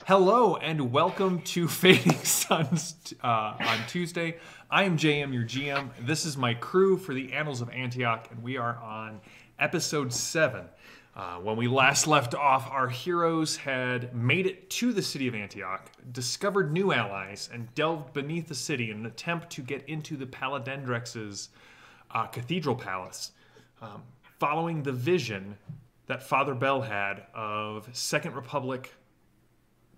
Hello and welcome to Fading Suns on Tuesday. I am JM, your GM. This is my crew for the Annals of Antioch, and we are on episode 7. When we last left off, our heroes had made it to the city of Antioch, discovered new allies, and delved beneath the city in an attempt to get into the Paladendrex's cathedral palace, following the vision that Father Bell had of Second Republic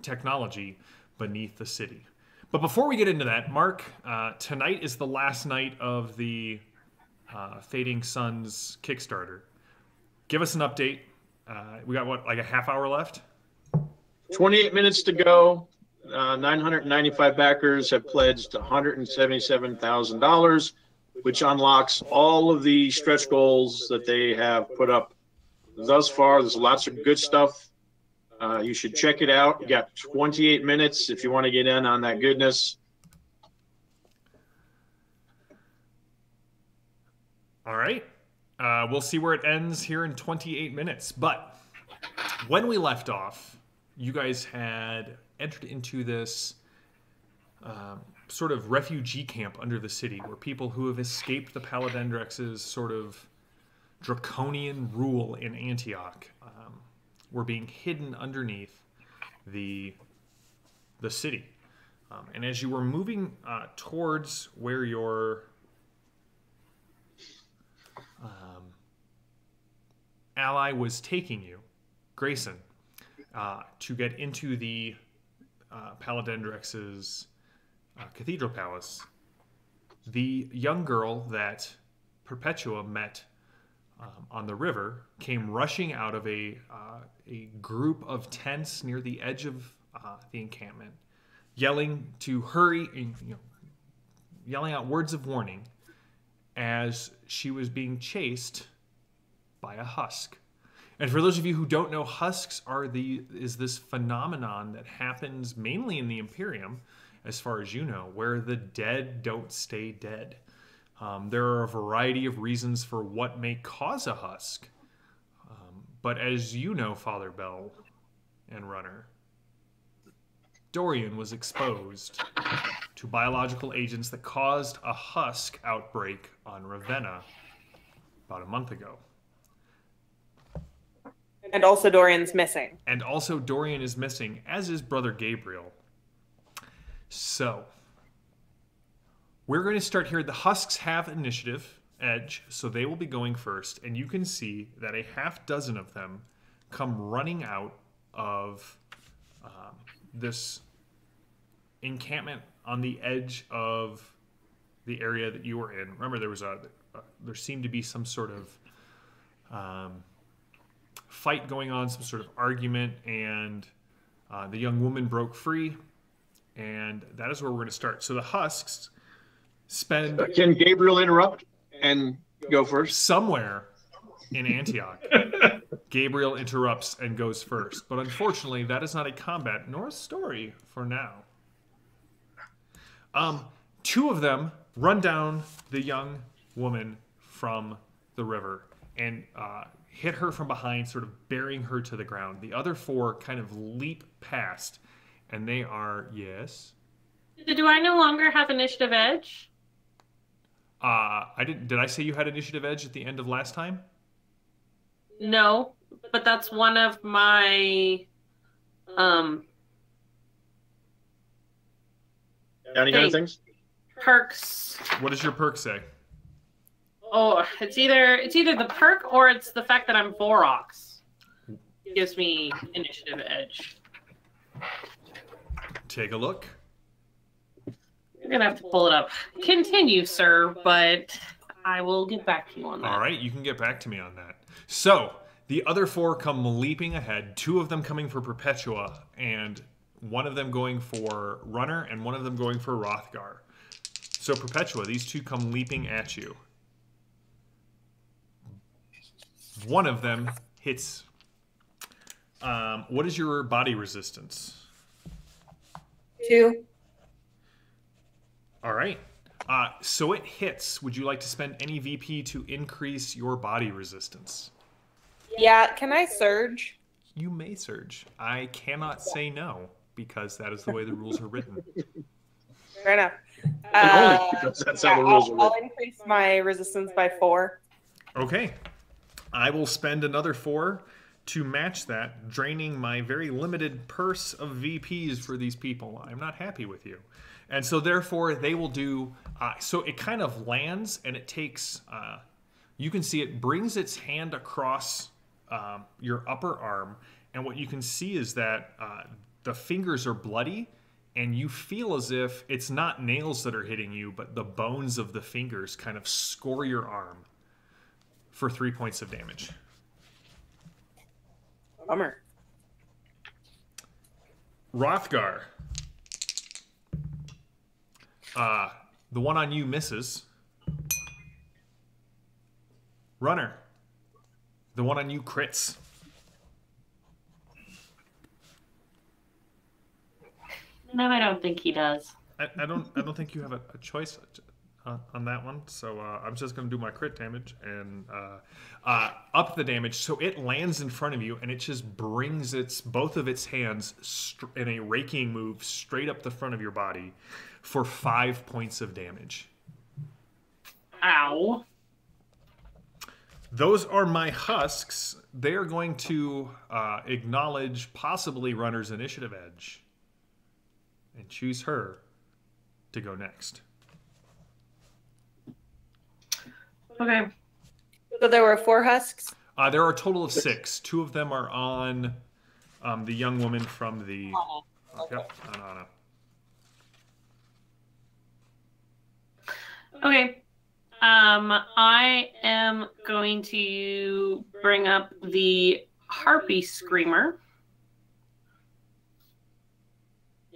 technology beneath the city. But before we get into that, Mark, tonight is the last night of the Fading Suns Kickstarter. Give us an update. We got, what, like a half hour left? 28 minutes to go. 995 backers have pledged $177,000, which unlocks all of the stretch goals that they have put up thus far. There's lots of good stuff. You should check it out. You got 28 minutes if you want to get in on that goodness. All right. We'll see where it ends here in 28 minutes. But when we left off, you guys had entered into this sort of refugee camp under the city where people who have escaped the Paladendrex's sort of draconian rule in Antioch were being hidden underneath the city. And as you were moving towards where your ally was taking you, Grayson, to get into the Paladendrex's cathedral palace, the young girl that Perpetua met on the river came rushing out of a group of tents near the edge of the encampment, yelling to hurry, and, yelling out words of warning as she was being chased by a husk. And for those of you who don't know, husks is this phenomenon that happens mainly in the Imperium, as far as you know, where the dead don't stay dead. There are a variety of reasons for what may cause a husk. But as you know, Father Bell and Runner, Dorian was exposed to biological agents that caused a husk outbreak on Ravenna about a month ago. And also Dorian's missing. And also Dorian is missing, as is Brother Gabriel. So we're going to start here. The Husks have initiative edge, so they will be going first. And you can see that a half dozen of them come running out of this encampment on the edge of the area that you were in. Remember, there seemed to be some sort of fight going on, some sort of argument, and the young woman broke free. And that is where we're going to start. So the Husks spend... Can Gabriel interrupt and go first? Somewhere in Antioch, Gabriel interrupts and goes first. But unfortunately, that is not a combat nor a story for now. Two of them run down the young woman from the river and hit her from behind, sort of burying her to the ground. The other four kind of leap past, and they are... Yes? Do I no longer have initiative edge? I didn't. Did I say you had initiative edge at the end of last time? No, but that's one of my things. Perks. What does your perk say? Oh, it's either the perk or it's the fact that I'm Vorox. Gives me initiative edge. Take a look. You're gonna have to pull it up. Continue, sir, but I will get back to you on that. All right, you can get back to me on that. So the other four come leaping ahead. Two of them coming for Perpetua, and one of them going for Runner, and one of them going for Rothgar. So Perpetua, these two come leaping at you. One of them hits. What is your body resistance? 2. All right. So it hits. Would you like to spend any VP to increase your body resistance? Yeah, can I surge? You may surge. I cannot say no because that is the way the rules are written. Fair enough. And only because that's how the rules are I'll written. increase my resistance by 4. Okay. I will spend another 4 to match that, draining my very limited purse of VPs for these people. I'm not happy with you. And so therefore they will do, so it kind of lands and it takes, you can see it brings its hand across your upper arm. And what you can see is that the fingers are bloody and you feel as if it's not nails that are hitting you, but the bones of the fingers kind of score your arm for 3 points of damage. Bummer. Rothgar. The one on you misses. Runner. The one on you crits. No, I don't think he does. I don't think you have a choice on that one. So I'm just going to do my crit damage and up the damage. So it lands in front of you and it just brings both of its hands in a raking move straight up the front of your body for 5 points of damage. Ow. Those are my husks. They are going to acknowledge possibly Runner's initiative edge and choose her to go next. Okay. So there were 4 husks? There are a total of 6. 2 of them are on the young woman from the... Yep, on Anna. Okay. I am going to bring up the Harpy Screamer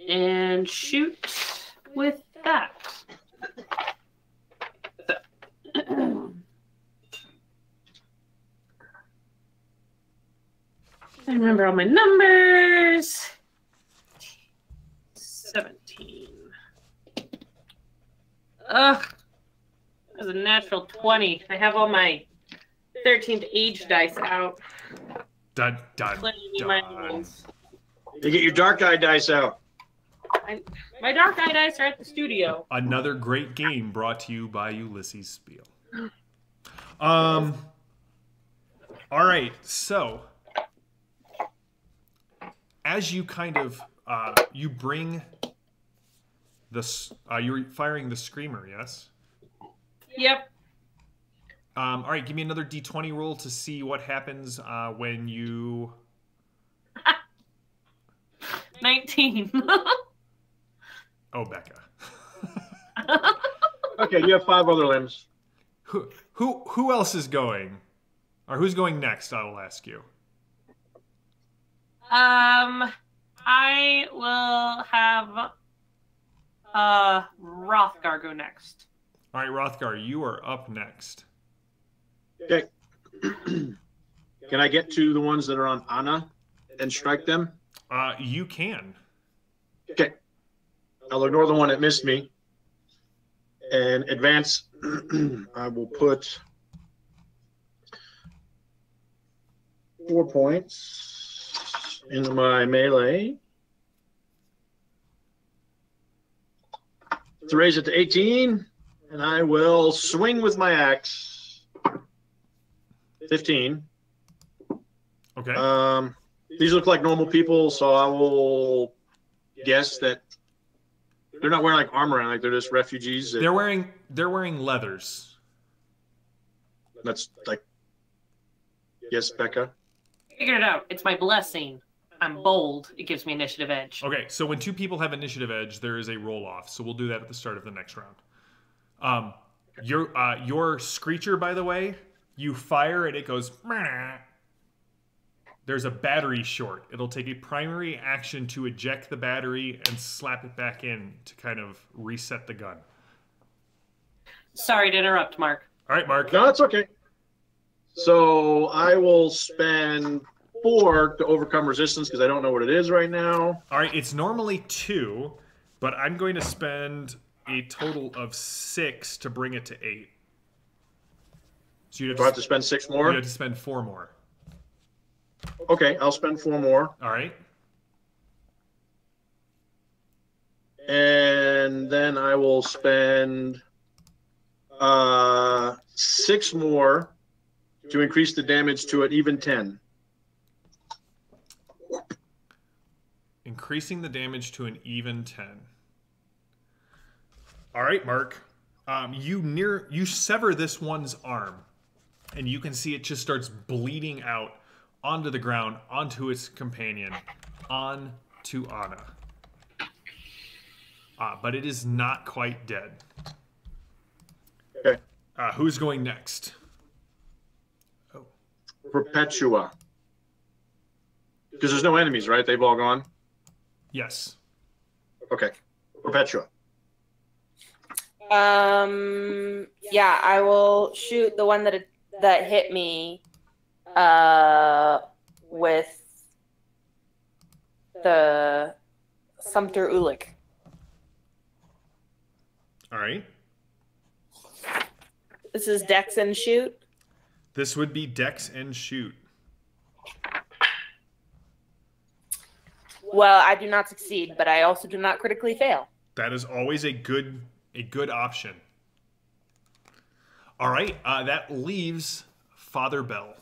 and shoot with that. I remember all my numbers. 17. Ugh. That was a natural 20. I have all my 13th age dice out. Dun, dun, Plenty of my dun. ones. You get your dark eye dice out. My dark eye dice are at the studio. Another great game brought to you by Ulysses Spiel. All right, so as you kind of you bring this, you're firing the screamer, yes? Yep. All right, give me another D20 roll to see what happens when you. 19. Oh, Becca. Okay, you have 5 other limbs. Who else is going, or who's going next? I will ask you. I will have Rothgar go next. All right, Rothgar, you are up next. Okay. Can I get to the ones that are on Anna and strike them? You can. Okay. I'll ignore the one that missed me and advance. I will put 4 points into my melee to raise it to 18, and I will swing with my axe. 15. Okay. These look like normal people, so I will guess that they're not wearing like armor, like they're just refugees. They're wearing leathers. That's like, yes, Becca. Figured it out. It's my blessing. I'm bold. It gives me initiative edge. Okay, so when 2 people have initiative edge, there is a roll off. So we'll do that at the start of the next round. Your screecher, by the way, you fire and it goes. Meh. There's a battery short. It'll take a primary action to eject the battery and slap it back in to kind of reset the gun. Sorry to interrupt, Mark. All right, Mark. No, that's okay. So I will spend 4 to overcome resistance because I don't know what it is right now. All right, it's normally 2, but I'm going to spend a total of 6 to bring it to 8. So you'd Do I have to spend 6 more? You have to spend 4 more. Okay, I'll spend 4 more. All right. And then I will spend 6 more to increase the damage to an even 10. Increasing the damage to an even 10. All right, Mark. You sever this one's arm, and you can see it just starts bleeding out onto the ground, onto its companion, onto Anna. But it is not quite dead. Okay. Who's going next? Oh, Perpetua. Because there's no enemies, right? They've all gone? yes. Okay. Perpetua. Yeah, I will shoot the one that hit me with the Sumter Ulick. All right. This is Dex and shoot. This would be Dex and shoot. Well, I do not succeed, but I also do not critically fail. That is always a good option. All right, that leaves Father Bell.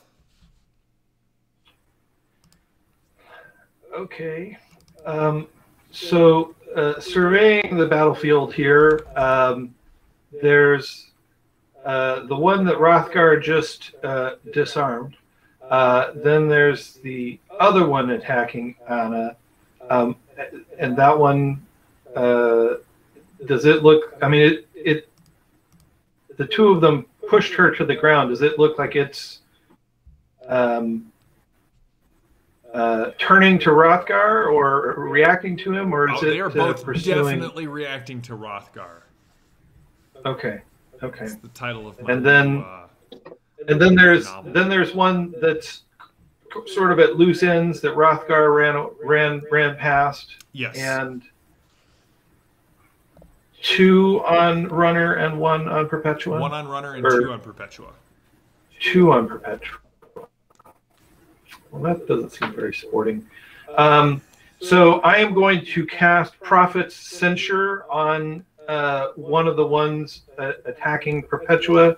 Okay. So surveying the battlefield here, there's the one that Rothgar just disarmed. Then there's the other one attacking Anna. And that one, does it look, I mean, it the two of them pushed her to the ground. Does it look like it's turning to Rothgar or reacting to him, or is it they are both pursuing? definitely reacting to Rothgar. Okay. That's the title of my And then there's one that's sort of at loose ends that Rothgar ran past. yes. And 2 on Runner and 1 on Perpetua. 1 on Runner and 2 on Perpetua. 2 on Perpetua. Well, that doesn't seem very sporting. So I am going to cast Prophet's Censure on one of the ones attacking Perpetua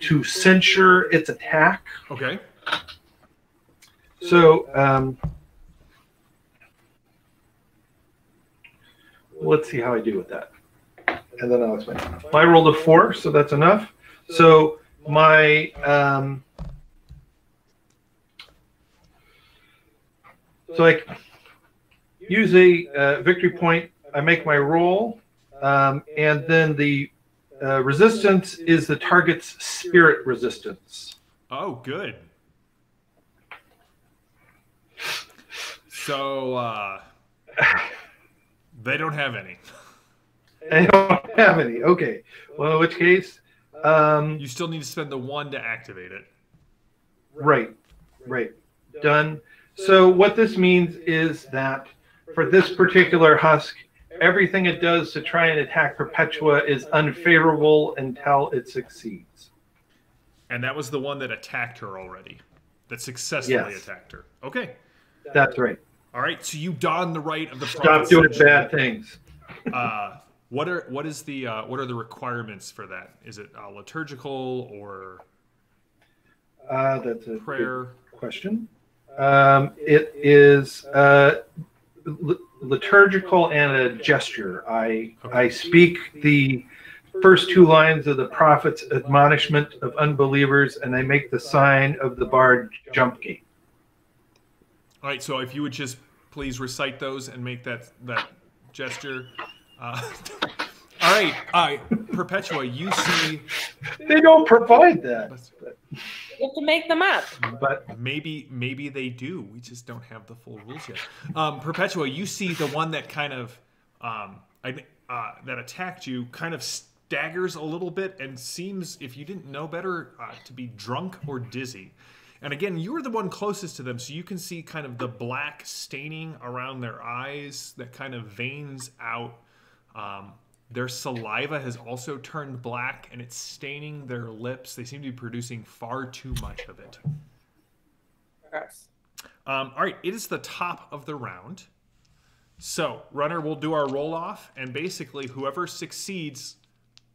to censure its attack. Okay. So let's see how I do with that. And then I'll explain. I rolled a 4, so that's enough. So my so I use a victory point. I make my roll, and then the resistance is the target's spirit resistance. Oh, good. So they don't have any. I don't have any. Okay. Well, in which case, You still need to spend the 1 to activate it. right. Done. So what this means is that for this particular husk, everything it does to try and attack Perpetua is unfavorable until it succeeds. And that was the one that attacked her already. That successfully attacked her. Okay. That's right. All right. So you don the right of the Stop Prophet's doing Censure. bad things. What are the requirements for that? Is it liturgical or That's a prayer? good question. It is liturgical and a gesture. I speak the first 2 lines of the prophet's admonishment of unbelievers, and I make the sign of the barred jump gate. All right. So if you would just please recite those and make that gesture. All right. Perpetua, you see. They don't provide that. You have to make them up. But Maybe they do. We just don't have the full rules yet. Perpetua, you see the one that kind of that attacked you kind of staggers a little bit and seems, if you didn't know better, to be drunk or dizzy. And again, you were the one closest to them, so you can see kind of the black staining around their eyes that kind of veins out. Their saliva has also turned black, and it's staining their lips. They seem to be producing far too much of it. Gross. All right, it is the top of the round. So, Runner, we'll do our roll off, and basically whoever succeeds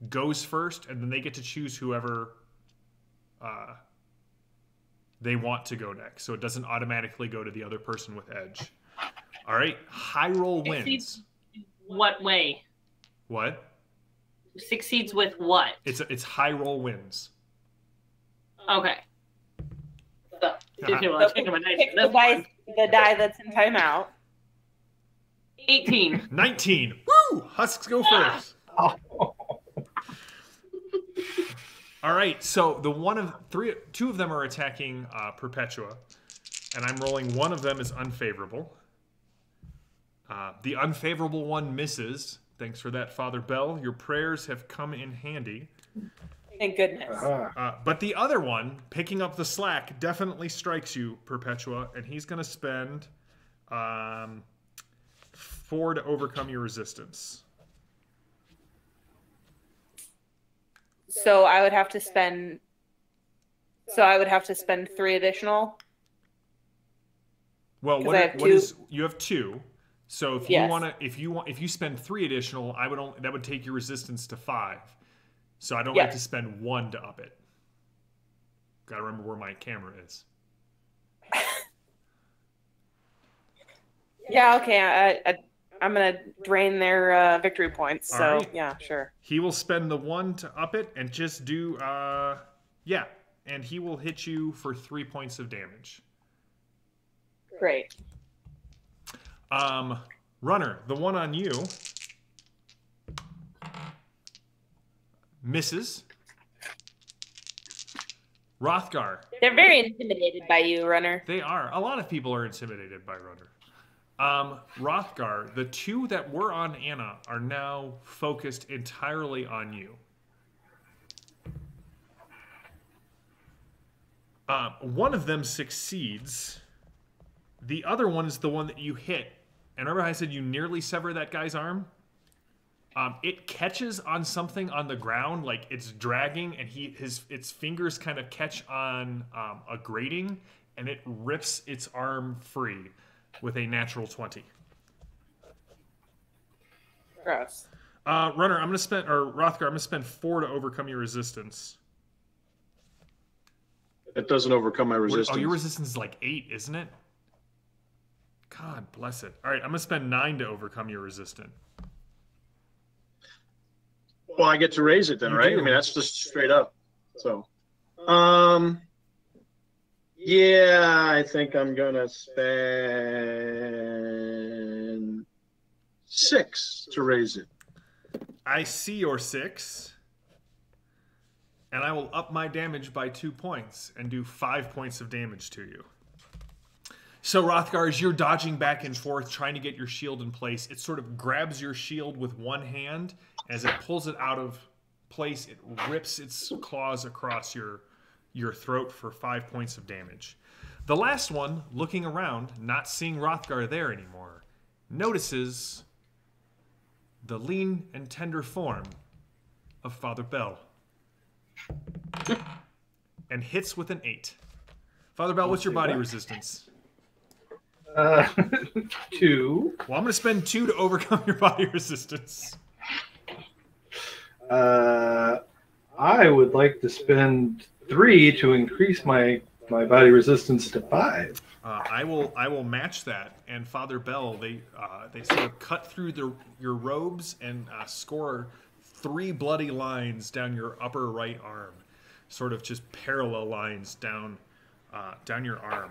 goes first, and then they get to choose whoever they want to go next. So it doesn't automatically go to the other person with edge. All right, high roll wins. What way? What? Succeeds with what? It's high roll wins. Okay. So, Pick the die that's in timeout. 18. 19. Woo! Husks go first. All right, so two of them are attacking Perpetua, and I'm rolling one of them is unfavorable. The unfavorable one misses. Thanks for that, Father Bell. Your prayers have come in handy. Thank goodness. But the other one, picking up the slack, definitely strikes you, Perpetua, and he's going to spend 4 to overcome your resistance. So I would have to spend 3 additional. Well, you have 2. So if you spend 3 additional, that would take your resistance to 5. So I don't have to spend 1 to up it. Got to remember where my camera is. Yeah, okay. I'm going to drain their victory points. So, right. Yeah, sure. He will spend the 1 to up it and just do, and he will hit you for 3 points of damage. Great. Runner, the one on you misses. Rothgar. They're very intimidated by you, Runner. They are. A lot of people are intimidated by Runner. Rothgar, the 2 that were on Anna are now focused entirely on you. One of them succeeds. The other one is the one that you hit. And remember how I said you nearly sever that guy's arm? It catches on something on the ground, like it's dragging, and its fingers kind of catch on a grating, and it rips its arm free with a natural 20. Gross. Runner, Rothgar, I'm gonna spend 4 to overcome your resistance. It doesn't overcome my resistance. Oh, your resistance is like 8, isn't it? God bless it. All right, I'm gonna spend 9 to overcome your resistance. Well, I get to raise it then, right? I mean, that's just straight up. So, yeah, I think I'm gonna spend 6 to raise it. I see your 6, and I will up my damage by 2 points and do 5 points of damage to you. So, Rothgar, as you're dodging back and forth, trying to get your shield in place, it sort of grabs your shield with one hand. As it pulls it out of place, it rips its claws across your throat for 5 points of damage. The last one, looking around, not seeing Rothgar there anymore, notices the lean and tender form of Father Bell and hits with an 8. Father Bell, what's your body resistance? 2. Well, I'm going to spend 2 to overcome your body resistance. I would like to spend 3 to increase my body resistance to 5. I will match that. And Father Bell, they sort of cut through your robes and score 3 bloody lines down your upper right arm, sort of just parallel lines down your arm.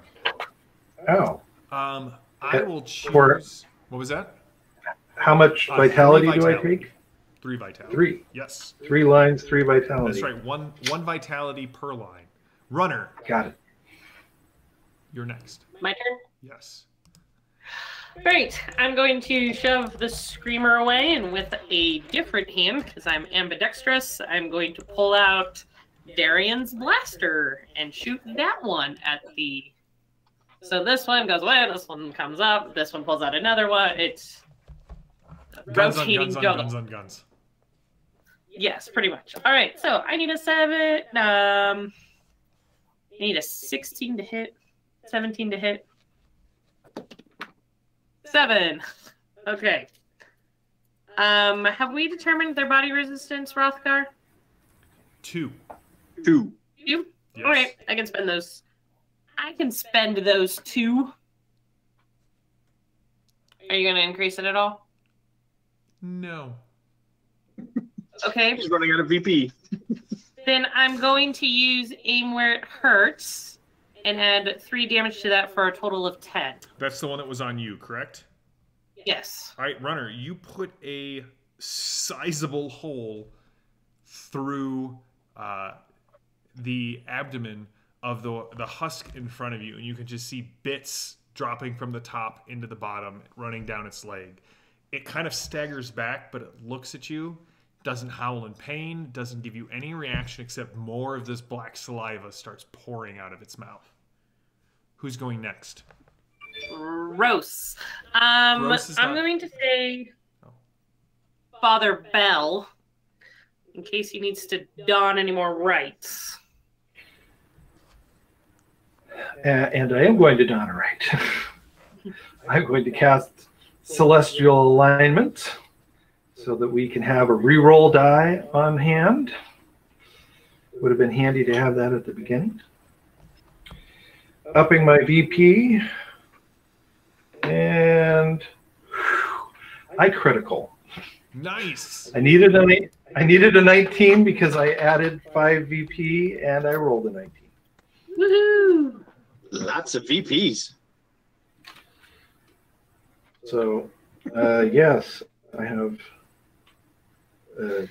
Oh. I will choose. What was that? How much vitality do I take? 3 vitality. 3. Yes. 3 lines, 3 vitality. That's right. One vitality per line. Runner. Got it. You're next. My turn? Yes. Great. I'm going to shove the screamer away, and with a different hand, because I'm ambidextrous, I'm going to pull out Darian's blaster and shoot that one at the... So this one goes away, this one comes up, this one pulls out another one. It's Guns rotating on guns. Yes, pretty much. All right, so I need a 7. I need a 16 to hit, 17 to hit. 7. Okay. Have we determined their body resistance, Rothgar? 2. 2. You? Yes. All right, I can spend those. I can spend those 2. Are you going to increase it at all? No. Okay. He's running out of VP. Then I'm going to use aim where it hurts and add 3 damage to that for a total of 10. That's the one that was on you, correct? Yes. All right, runner, you put a sizable hole through the abdomen of the husk in front of you, and you can just see bits dropping from the top into the bottom, running down its leg. It kind of staggers back, but it looks at you, doesn't howl in pain, doesn't give you any reaction except more of this black saliva starts pouring out of its mouth. Who's going next? Gross. Gross is I'm not- going to say Father Bell, in case he needs to don any more rites. And I am going to don a right. I'm going to cast Celestial Alignment so that we can have a reroll die on hand. Would have been handy to have that at the beginning. Upping my VP. And I critical. Nice. I needed a 19 because I added 5 VP and I rolled a 19. Woohoo! Lots of VPs. So, yes, I have a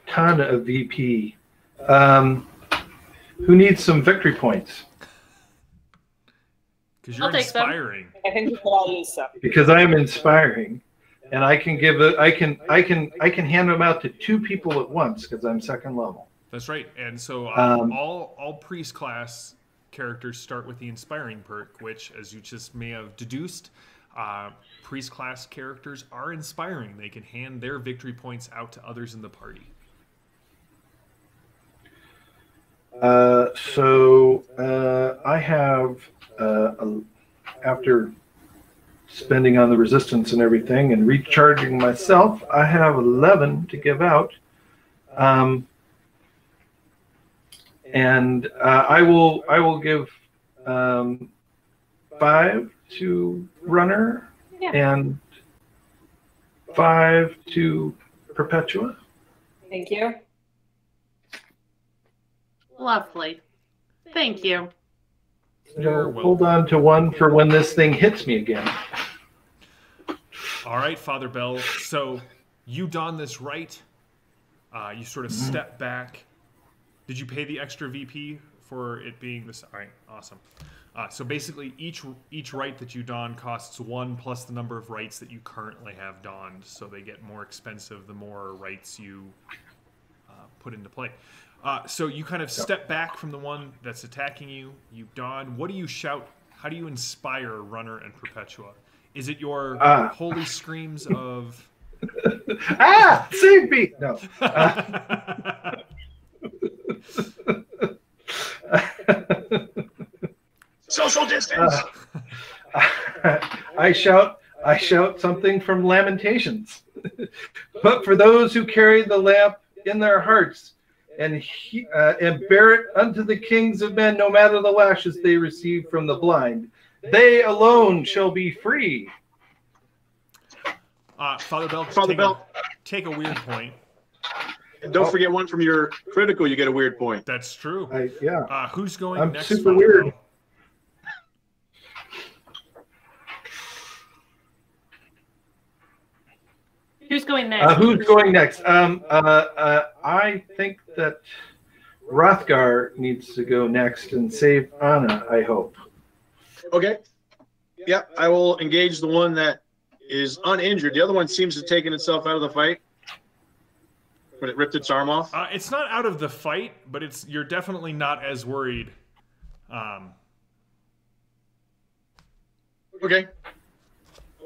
ton of VP. Who needs some victory points? Because you're I'll take some. inspiring. I think we could all use some. Because I am inspiring, and I can give it. I can hand them out to 2 people at once because I'm second level. That's right. And so all priest class characters start with the inspiring perk, which, as you just may have deduced, priest class characters are inspiring. They can hand their victory points out to others in the party. I have, after spending on the resistance and everything and recharging myself, I have 11 to give out. And I will give 5 to Runner and 5 to Perpetua. Thank you. Lovely. Thank you. You're Hold on to 1 for when this thing hits me again. All right, Father Bell. So you don this right. You sort of step back. Did you pay the extra VP for it being this? All right, awesome. So basically, each right that you don costs 1 plus the number of rights that you currently have donned. So they get more expensive the more rights you put into play. So you kind of step back from the one that's attacking you. You don. What do you shout? How do you inspire Runner and Perpetua? Is it your holy screams of... Save me! No. Social distance. I shout something from Lamentations. But for those who carry the lamp in their hearts and bear it unto the kings of men, no matter the lashes they receive from the blind, they alone shall be free. Father Bell, take a weird point. And don't forget 1 from your critical, you get a weird point. That's true. Who's going I'm next? super Father weird. Bell? Who's going next? Who's going next? I think that Rothgar needs to go next and save Anna, I hope. Okay. Yeah, I will engage the one that is uninjured. The other one seems to have taken itself out of the fight when it ripped its arm off. It's not out of the fight, but you're definitely not as worried. Okay.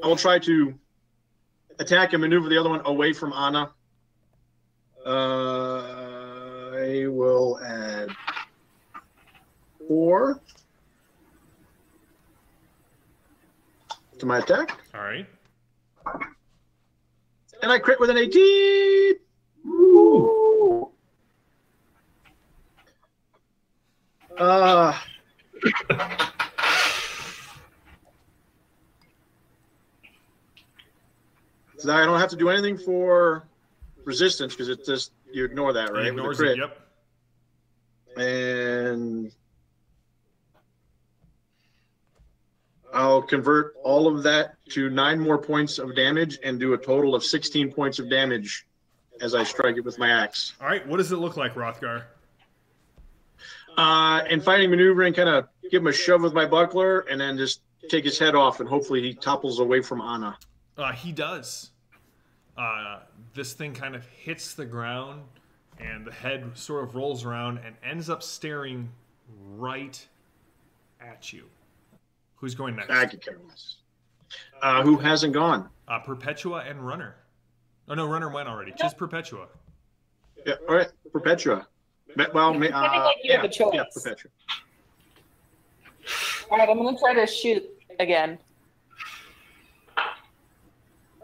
I will try to attack and maneuver the other one away from Anna. I will add 4 to my attack. All right. And I crit with an 18. Ooh. So now I don't have to do anything for resistance because it's just you ignore that, right? It With the ignores crit. it. Yep. And I'll convert all of that to 9 more points of damage and do a total of 16 points of damage as I strike it with my axe. All right. What does it look like, Rothgar? And fighting maneuvering, kind of give him a shove with my buckler and then just take his head off, and hopefully he topples away from Anna. He does. This thing kind of hits the ground, and the head sort of rolls around and ends up staring right at you. Who's going next? I could care less. Who hasn't gone? Perpetua and Runner. Oh, no, Runner went already. Just Perpetua. Yeah, all right, Perpetua. Well, like you have a choice. Yeah, Perpetua. All right, I'm going to try to shoot again.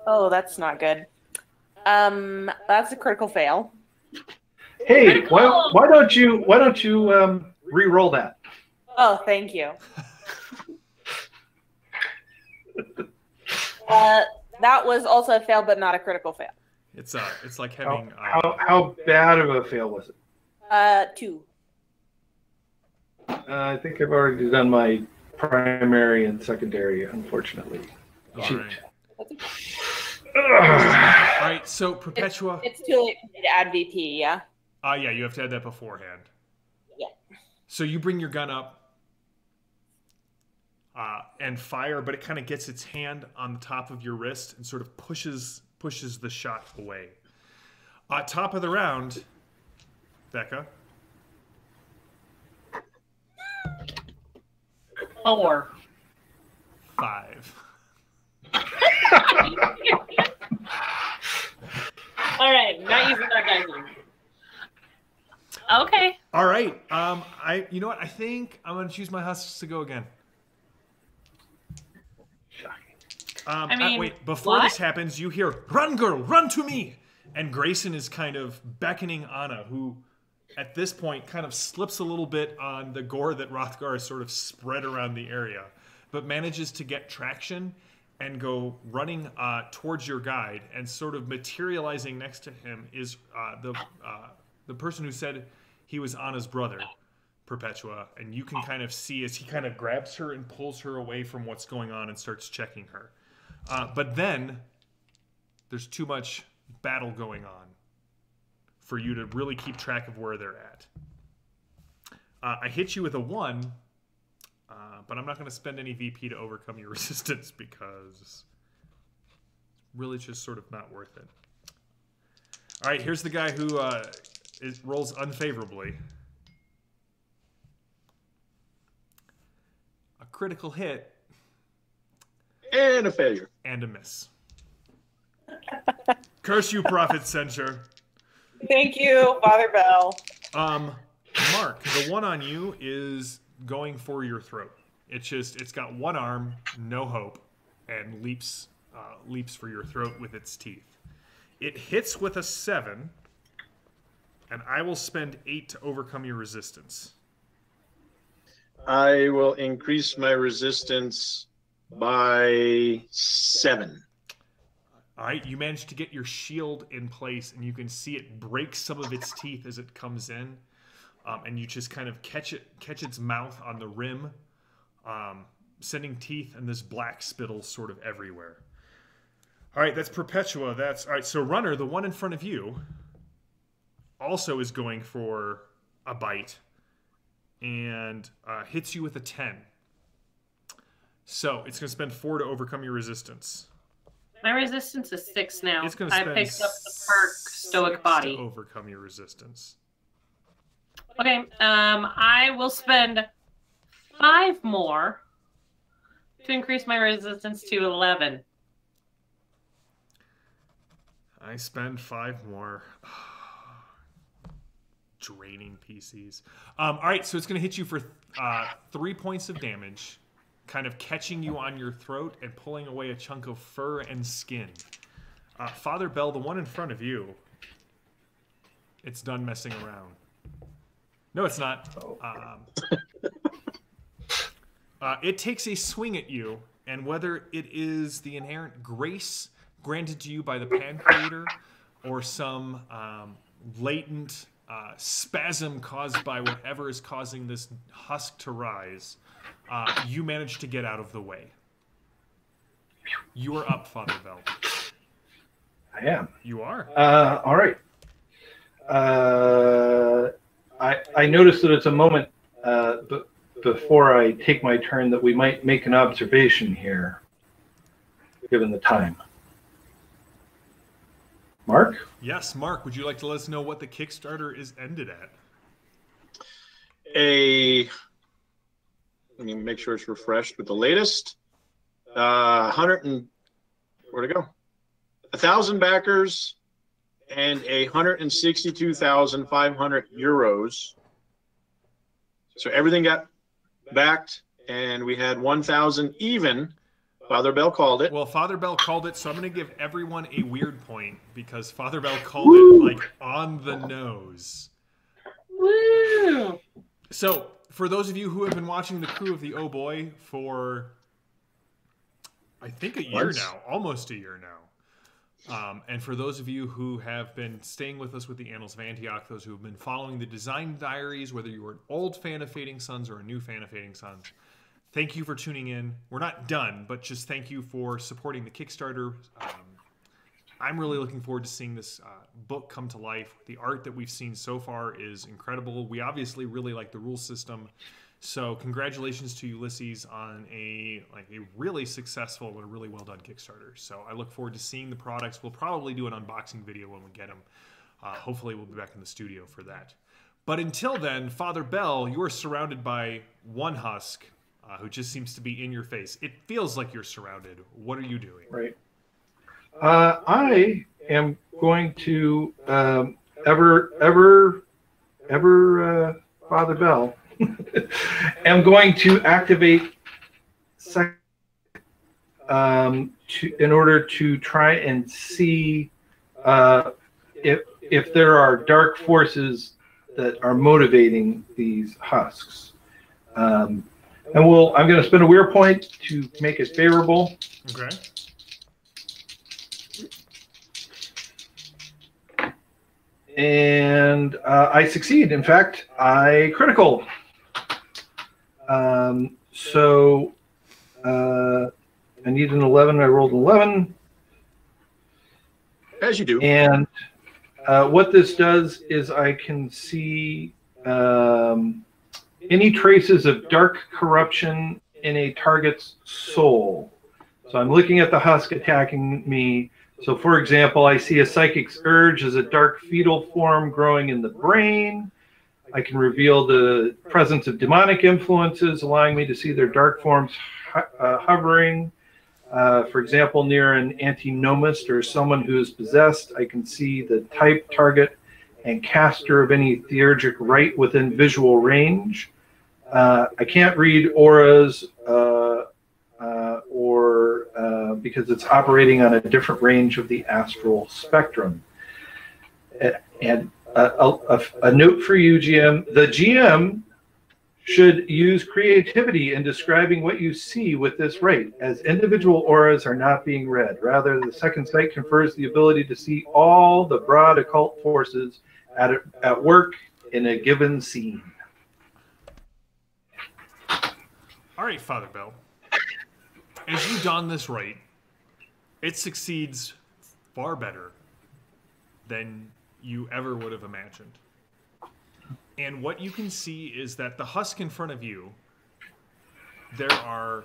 Oh, that's not good. That's a critical fail. Hey, why don't you re-roll that? Oh, thank you. That was also a fail, but not a critical fail. It's like having How bad of a fail was it? 2. I think I've already done my primary and secondary, unfortunately. all Shoot. right. All right, so Perpetua. It's too late for me to add VP, yeah? Yeah, you have to add that beforehand. Yeah. So you bring your gun up and fire, but it kind of gets its hand on the top of your wrist and sort of pushes the shot away. Top of the round, Becca. 4. 5. All right, not using that guy's name. Okay. All right. You know what? I think I'm gonna choose my husks to go again. Wait, before this happens, you hear, "Run, girl, run to me!" And Grayson is kind of beckoning Anna, who at this point kind of slips a little bit on the gore that Rothgar has sort of spread around the area, but manages to get traction and go running towards your guide, and sort of materializing next to him is the person who said he was Anna's brother, Perpetua, and you can kind of see as he kind of grabs her and pulls her away from what's going on and starts checking her. But then there's too much battle going on for you to really keep track of where they're at. I hit you with a 1, but I'm not going to spend any VP to overcome your resistance because it's really just sort of not worth it. All right, here's the guy who rolls unfavorably. A critical hit. And a failure. And a miss. Curse you, Prophet Censure. Thank you, Father Bell. Mark, the one on you is going for your throat. It's got one arm, no hope, and leaps for your throat with its teeth. It hits with a 7, and I will spend 8 to overcome your resistance. I will increase my resistance by 7. All right, you manage to get your shield in place, and you can see it break some of its teeth as it comes in, and you just kind of catch its mouth on the rim, sending teeth and this black spittle sort of everywhere. All right, that's Perpetua. All right. So Runner, the one in front of you, also is going for a bite, and hits you with a 10. So it's going to spend 4 to overcome your resistance. My resistance is 6 now. It's going to I spend picked up the perk Stoic Body. to overcome your resistance. Okay, I will spend 5 more to increase my resistance to 11. I spend 5 more. Draining PCs. All right, so it's going to hit you for 3 points of damage, kind of catching you on your throat and pulling away a chunk of fur and skin. Father Bell, the one in front of you, it's done messing around. No, it's not. It takes a swing at you, and whether it is the inherent grace granted to you by the Pan Creator or some latent spasm caused by whatever is causing this husk to rise, you manage to get out of the way. You are up, Father Bell. I am. You are. All right. I noticed that it's a moment before I take my turn that we might make an observation here, given the time. Mark? Yes, Mark, would you like to let us know what the Kickstarter is ended at? Let me make sure it's refreshed with the latest. 1,000 backers and 162,500 euros. So everything got backed, and we had 1,000 even. Father Bell called it. Well, Father Bell called it, so I'm going to give everyone a weird point because Father Bell called it like on the nose. Woo! So, for those of you who have been watching the crew of the Oh Boy for, I think, a year now, almost a year now. And for those of you who have been staying with us with the Annals of Antioch, those who have been following the design diaries, whether you were an old fan of Fading Suns or a new fan of Fading Suns, thank you for tuning in. We're not done, but just thank you for supporting the Kickstarter. I'm really looking forward to seeing this book come to life. The art that we've seen so far is incredible. We obviously really like the rule system. So congratulations to Ulysses on a really successful and a really well done Kickstarter. So I look forward to seeing the products. We'll probably do an unboxing video when we get them. Hopefully we'll be back in the studio for that. But until then, Father Bell, you are surrounded by one husk who just seems to be in your face. It feels like you're surrounded. What are you doing? Right. I am going to Father Bell. I'm going to activate in order to try and see if there are dark forces that are motivating these husks. I'm going to spend a weird point to make it favorable. Okay. And I succeed. In fact, I critical. So I need an 11. I rolled an 11. As you do. And what this does is I can see any traces of dark corruption in a target's soul. So I'm looking at the husk attacking me. So, for example, I see a psychic's urge as a dark fetal form growing in the brain. I can reveal the presence of demonic influences, allowing me to see their dark forms hovering. For example, near an antinomist or someone who is possessed, I can see the type, target, and caster of any theurgic rite within visual range. I can't read auras because it's operating on a different range of the astral spectrum. And a note for you, GM. The GM should use creativity in describing what you see with this rite, as individual auras are not being read. Rather, the second sight confers the ability to see all the broad occult forces at work in a given scene. All right, Father Bell. As you don this rite, it succeeds far better than you ever would have imagined. And what you can see is that the husk in front of you, there are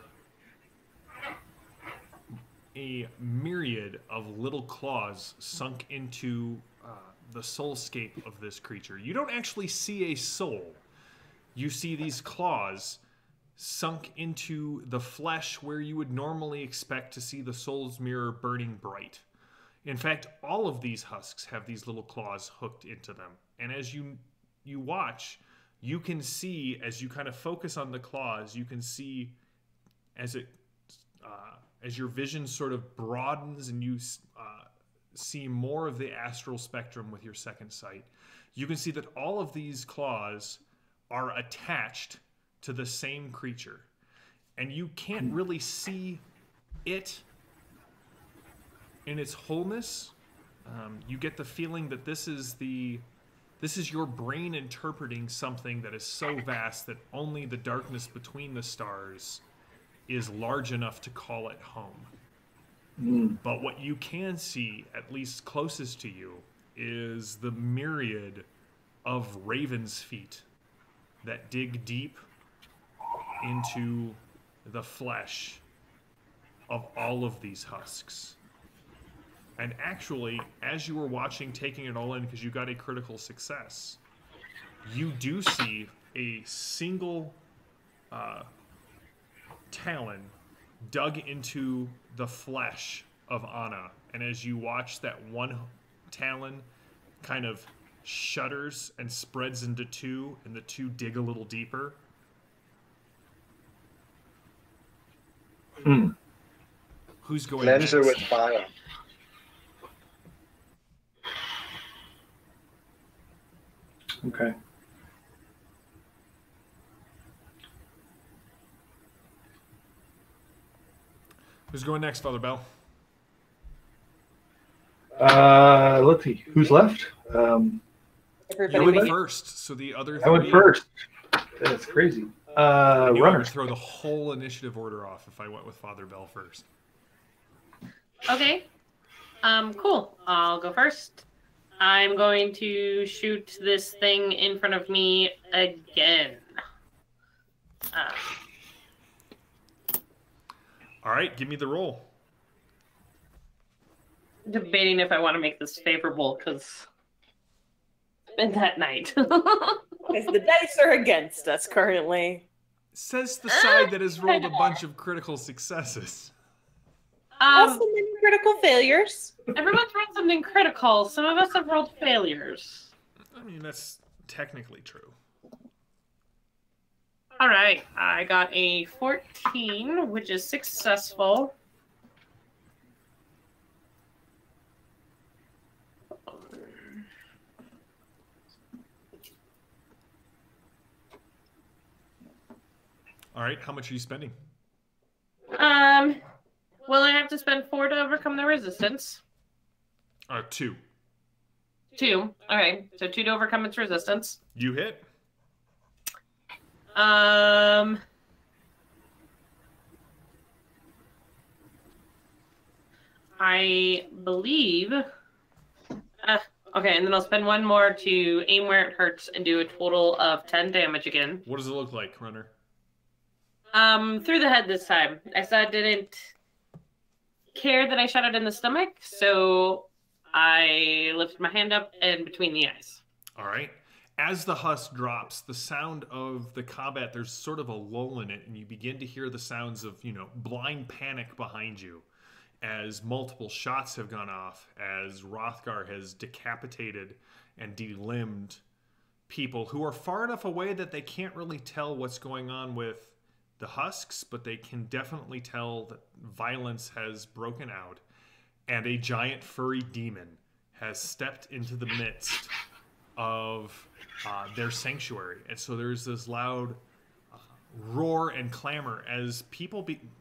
a myriad of little claws sunk into the soulscape of this creature. You don't actually see a soul. You see these claws sunk into the flesh where you would normally expect to see the soul's mirror burning bright. In fact, all of these husks have these little claws hooked into them. And as you watch, you can see, as you kind of focus on the claws, you can see as your vision sort of broadens and you see more of the astral spectrum with your second sight, you can see that all of these claws are attached to the same creature. And you can't really see it in its wholeness. You get the feeling that this is your brain interpreting something that is so vast that only the darkness between the stars is large enough to call it home. But what you can see, at least closest to you, is the myriad of raven's feet that dig deep into the flesh of all of these husks. And actually, as you were watching, taking it all in, because you got a critical success, you do see a single talon dug into the flesh of Anna. And as you watch that one talon kind of shudders and spreads into two, and the two dig a little deeper. Who's going Cleanse her next? with fire. Okay. Who's going next, Father Bell? Let's see. Who's left? You Everybody went make- first, so the other I went three- first. That's crazy. I knew I would Runners. throw the whole initiative order off if I went with Father Bell first. Okay. Cool. I'll go first. I'm going to shoot this thing in front of me again. All right, give me the roll. Debating if I want to make this favorable because it's been that night. Because the dice are against us currently. Says the side that has rolled a bunch of critical successes. Also many critical failures. Everyone's rolled something critical. Some of us have rolled failures. I mean, that's technically true. All right, I got a 14, which is successful. All right, how much are you spending? Well, I have to spend 4 to overcome the resistance. 2. 2. Okay, so 2 to overcome its resistance. You hit. I believe. Okay, and then I'll spend 1 more to aim where it hurts and do a total of 10 damage again. What does it look like, Runner? Through the head this time. I said I didn't care that I shot it in the stomach, so I lifted my hand up and between the eyes. All right. As the husk drops, the sound of the combat, there's sort of a lull in it, and you begin to hear the sounds of, blind panic behind you as multiple shots have gone off, as Rothgar has decapitated and delimbed people who are far enough away that they can't really tell what's going on with the husks, but they can definitely tell that violence has broken out, and a giant furry demon has stepped into the midst of their sanctuary. And so there's this loud roar and clamor as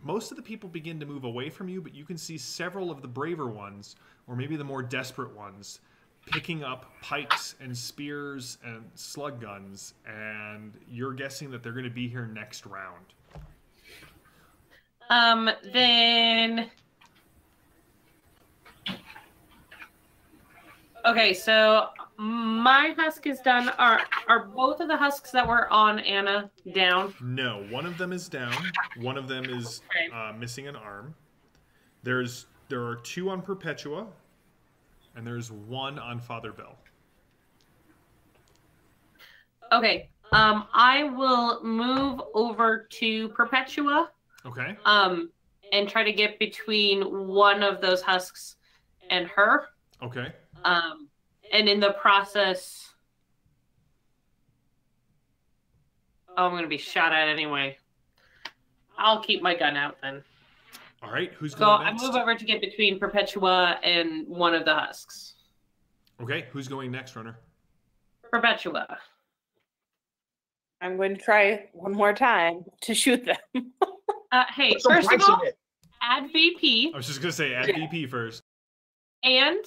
most of the people begin to move away from you, but you can see several of the braver ones, or maybe the more desperate ones, picking up pikes and spears and slug guns, and you're guessing that they're going to be here next round. Then... Okay, so my husk is done. Are both of the husks that were on Anna down? No, one of them is down. One of them is missing an arm. There are 2 on Perpetua, and there's 1 on Father Bell. Okay. I will move over to Perpetua. Okay. And try to get between one of those husks and her. Okay. And in the process, I'm going to be shot at anyway. I'll keep my gun out then. All right, who's So going I next? move over to get between Perpetua and one of the husks. Okay, who's going next, Runner? Perpetua. I'm going to try one more time to shoot them. Hey, Put some first of points in all, it. add VP, I was just going to say add VP first. and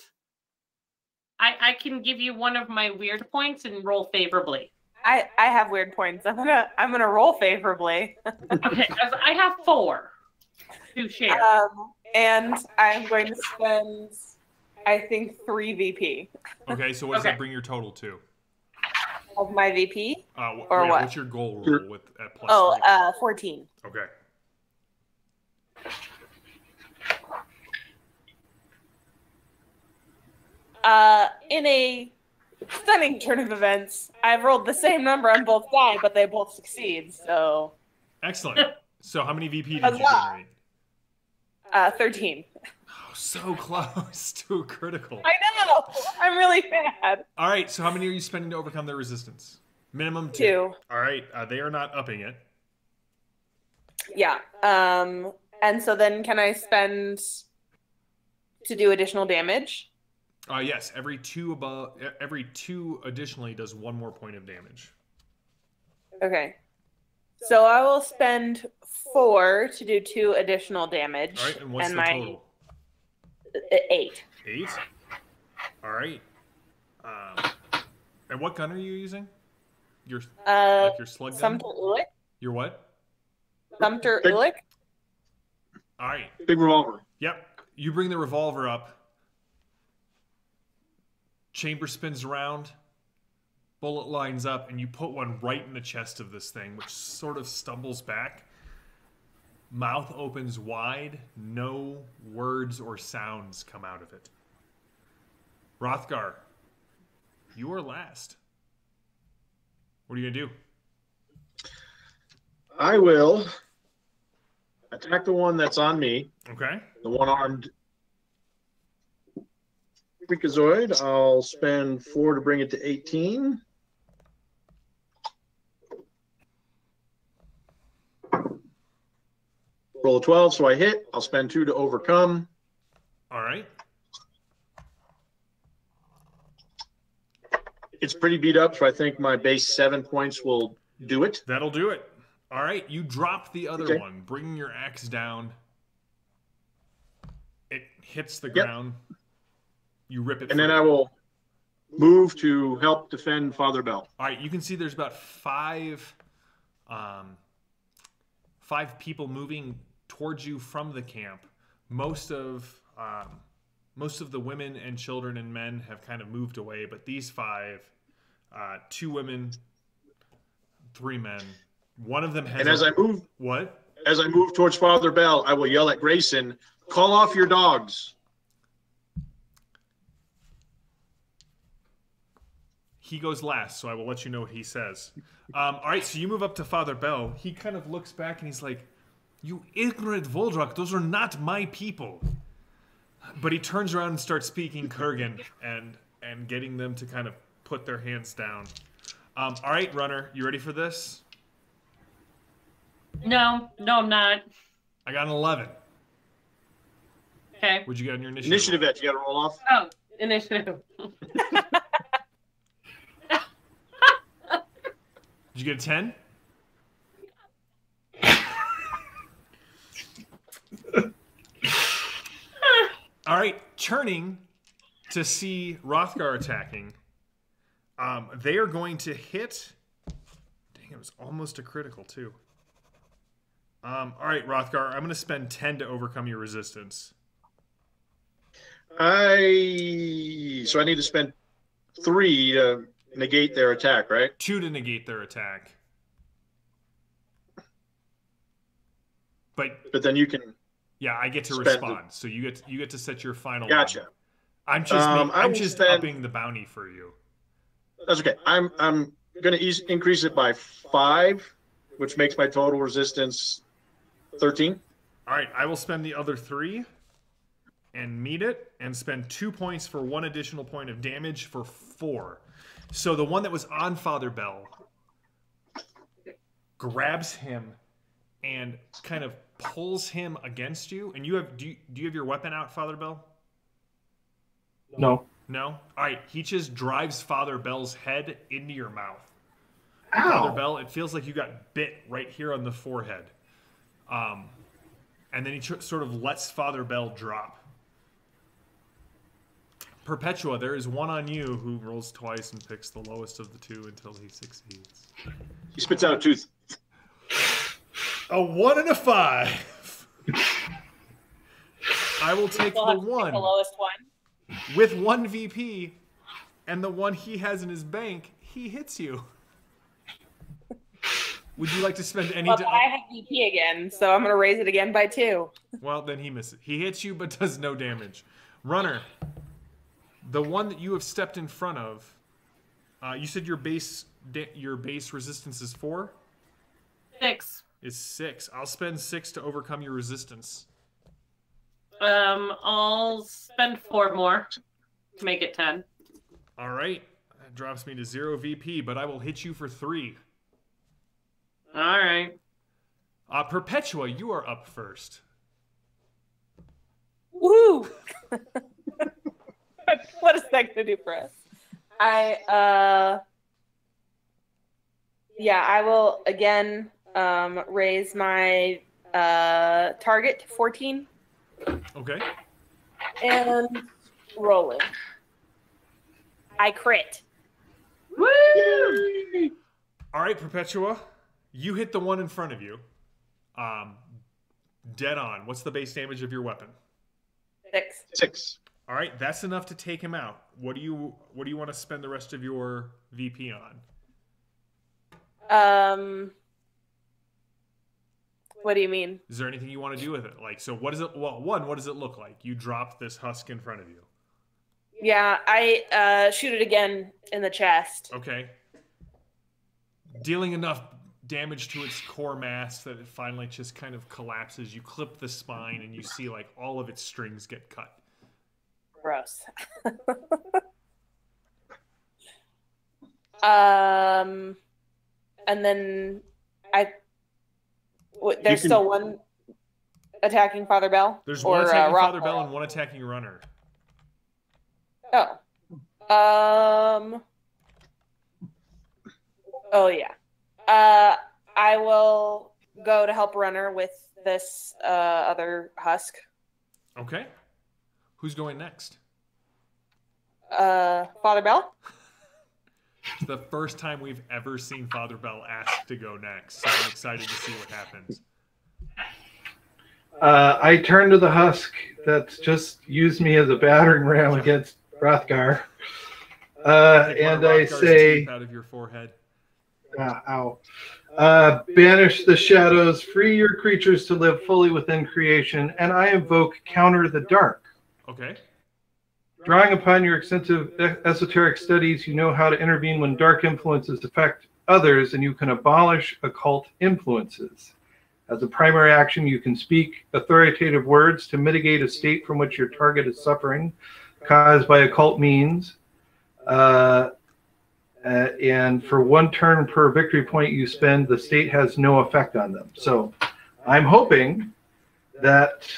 I can give you one of my weird points and roll favorably. I have weird points. I'm gonna roll favorably. Okay, I have 4 to share. And I'm going to spend, I think, 3 VP Okay, so what does Okay. that bring your total to? of my VP. Or Or what? What's your goal roll with at plus 3? 14. Okay. In a stunning turn of events, I've rolled the same number on both die, but they both succeed. So, Excellent. So how many VP did you Huzzah. generate? 13. Oh, so close to a critical. I know. I'm really bad. All right, so how many are you spending to overcome their resistance? Minimum 2. 2. All right, they are not upping it. Yeah. And so then can I spend to do additional damage? Yes, every 2 additionally does 1 more point of damage. Okay. So I will spend 4 to do 2 additional damage. All right, and what's the my total? 8. 8. All right. And what gun are you using? Your your slug gun? Sumter Ulick? Your what? Sumter Big- Ulick? All right. Big revolver. Yep. You bring the revolver up. Chamber spins around. Bullet lines up, and you put one right in the chest of this thing, which sort of stumbles back. Mouth opens wide. No words or sounds come out of it. Rothgar, you are last. What are you going to do? I will attack the one that's on me, Okay. the one-armed freakazoid. I'll spend 4 to bring it to 18. Roll a 12, so I hit. I'll spend 2 to overcome. All right. It's pretty beat up, so I think my base 7 points will do it. That'll do it. All right. You drop the other Okay. one, bringing your axe down. It hits the Yep. ground. You rip it And then free. I will move to help defend Father Bell. All right, you can see there's about 5 people moving towards you from the camp. Most of the women and children and men have kind of moved away, but these 5, 2 women, 3 men. One of them has. And as I move towards Father Bell, I will yell at Grayson, "Call off your dogs." He goes last, so I will let you know what he says. All right, so you move up to Father Bell. He kind of looks back and he's like, "You ignorant Voldrak, those are not my people." But he turns around and starts speaking Kurgan and getting them to kind of put their hands down. All right, Runner, you ready for this? No, I'm not. I got an 11. Okay. What'd you get on your initiative? Initiative edge, you got to roll off. Oh, initiative. Did you get a 10? All right, turning to see Rothgar attacking. They are going to hit. Dang, it was almost a critical too. All right, Rothgar, I'm going to spend 10 to overcome your resistance. So I need to spend 3 to negate their attack, right? 2 to negate their attack. But But then you can. yeah, I get to Spend respond, so you get to set your final. Gotcha. one. I'm just I I'm will just spend- upping the bounty for you. That's okay. I'm going to increase it by 5, which makes my total resistance 13. All right, I will spend the other 3 and meet it, and spend 2 points for 1 additional point of damage for 4. So the one that was on Father Bell grabs him and kind of pulls him against you, and you have do you have your weapon out, Father Bell? No. No? All right, he just drives Father Bell's head into your mouth. Ow. Father Bell, it feels like you got bit right here on the forehead. And then he sort of lets Father Bell drop. Perpetua, there is one on you who rolls twice and picks the lowest of the two until he succeeds. He spits out a tooth. A 1 and a 5. I will take We'll the have to pick 1 the lowest one. with 1 VP, and the one he has in his bank, he hits you. Would you like to spend any But I have VP again, so I'm going to raise it again by 2. Well, then he misses. He hits you but does no damage. Runner, the one that you have stepped in front of, you said your base resistance is 4? 6. Is 6. I'll spend 6 to overcome your resistance. I'll spend 4 more to make it 10. All right. That drops me to 0 VP, but I will hit you for 3. All right. Perpetua, you are up first. Woohoo! What is that going to do for us? I will again raise my target to 14 Okay. and rolling. I crit. Woo! All right, Perpetua, you hit the one in front of you. Dead on. What's the base damage of your weapon? 6. 6. All right, that's enough to take him out. What do you want to spend the rest of your VP on? What do you mean? Is there anything you want to do with it? Like, so what is it? Well, one, what does it look like? You drop this husk in front of you. Yeah, I shoot it again in the chest. Okay. Dealing enough damage to its core mass that it finally just kind of collapses. You clip the spine and you see like all of its strings get cut. Gross. And then there's still one attacking Father Bell? There's one attacking Rock Father Bell and one attacking Runner. Oh. Oh, yeah. I will go to help Runner with this other husk. Okay. Who's going next? Father Bell? It's the first time we've ever seen Father Bell ask to go next, so I'm excited to see what happens. I turn to the husk that's just used me as a battering ram against Hrothgar. And I say, teeth out of your forehead. ow. Banish the shadows, free your creatures to live fully within creation, and I invoke Counter the Dark. Okay. Drawing upon your extensive esoteric studies, you know how to intervene when dark influences affect others, and you can abolish occult influences. As a primary action, you can speak authoritative words to mitigate a state from which your target is suffering, caused by occult means. And for 1 turn per victory point you spend, the state has no effect on them. So I'm hoping that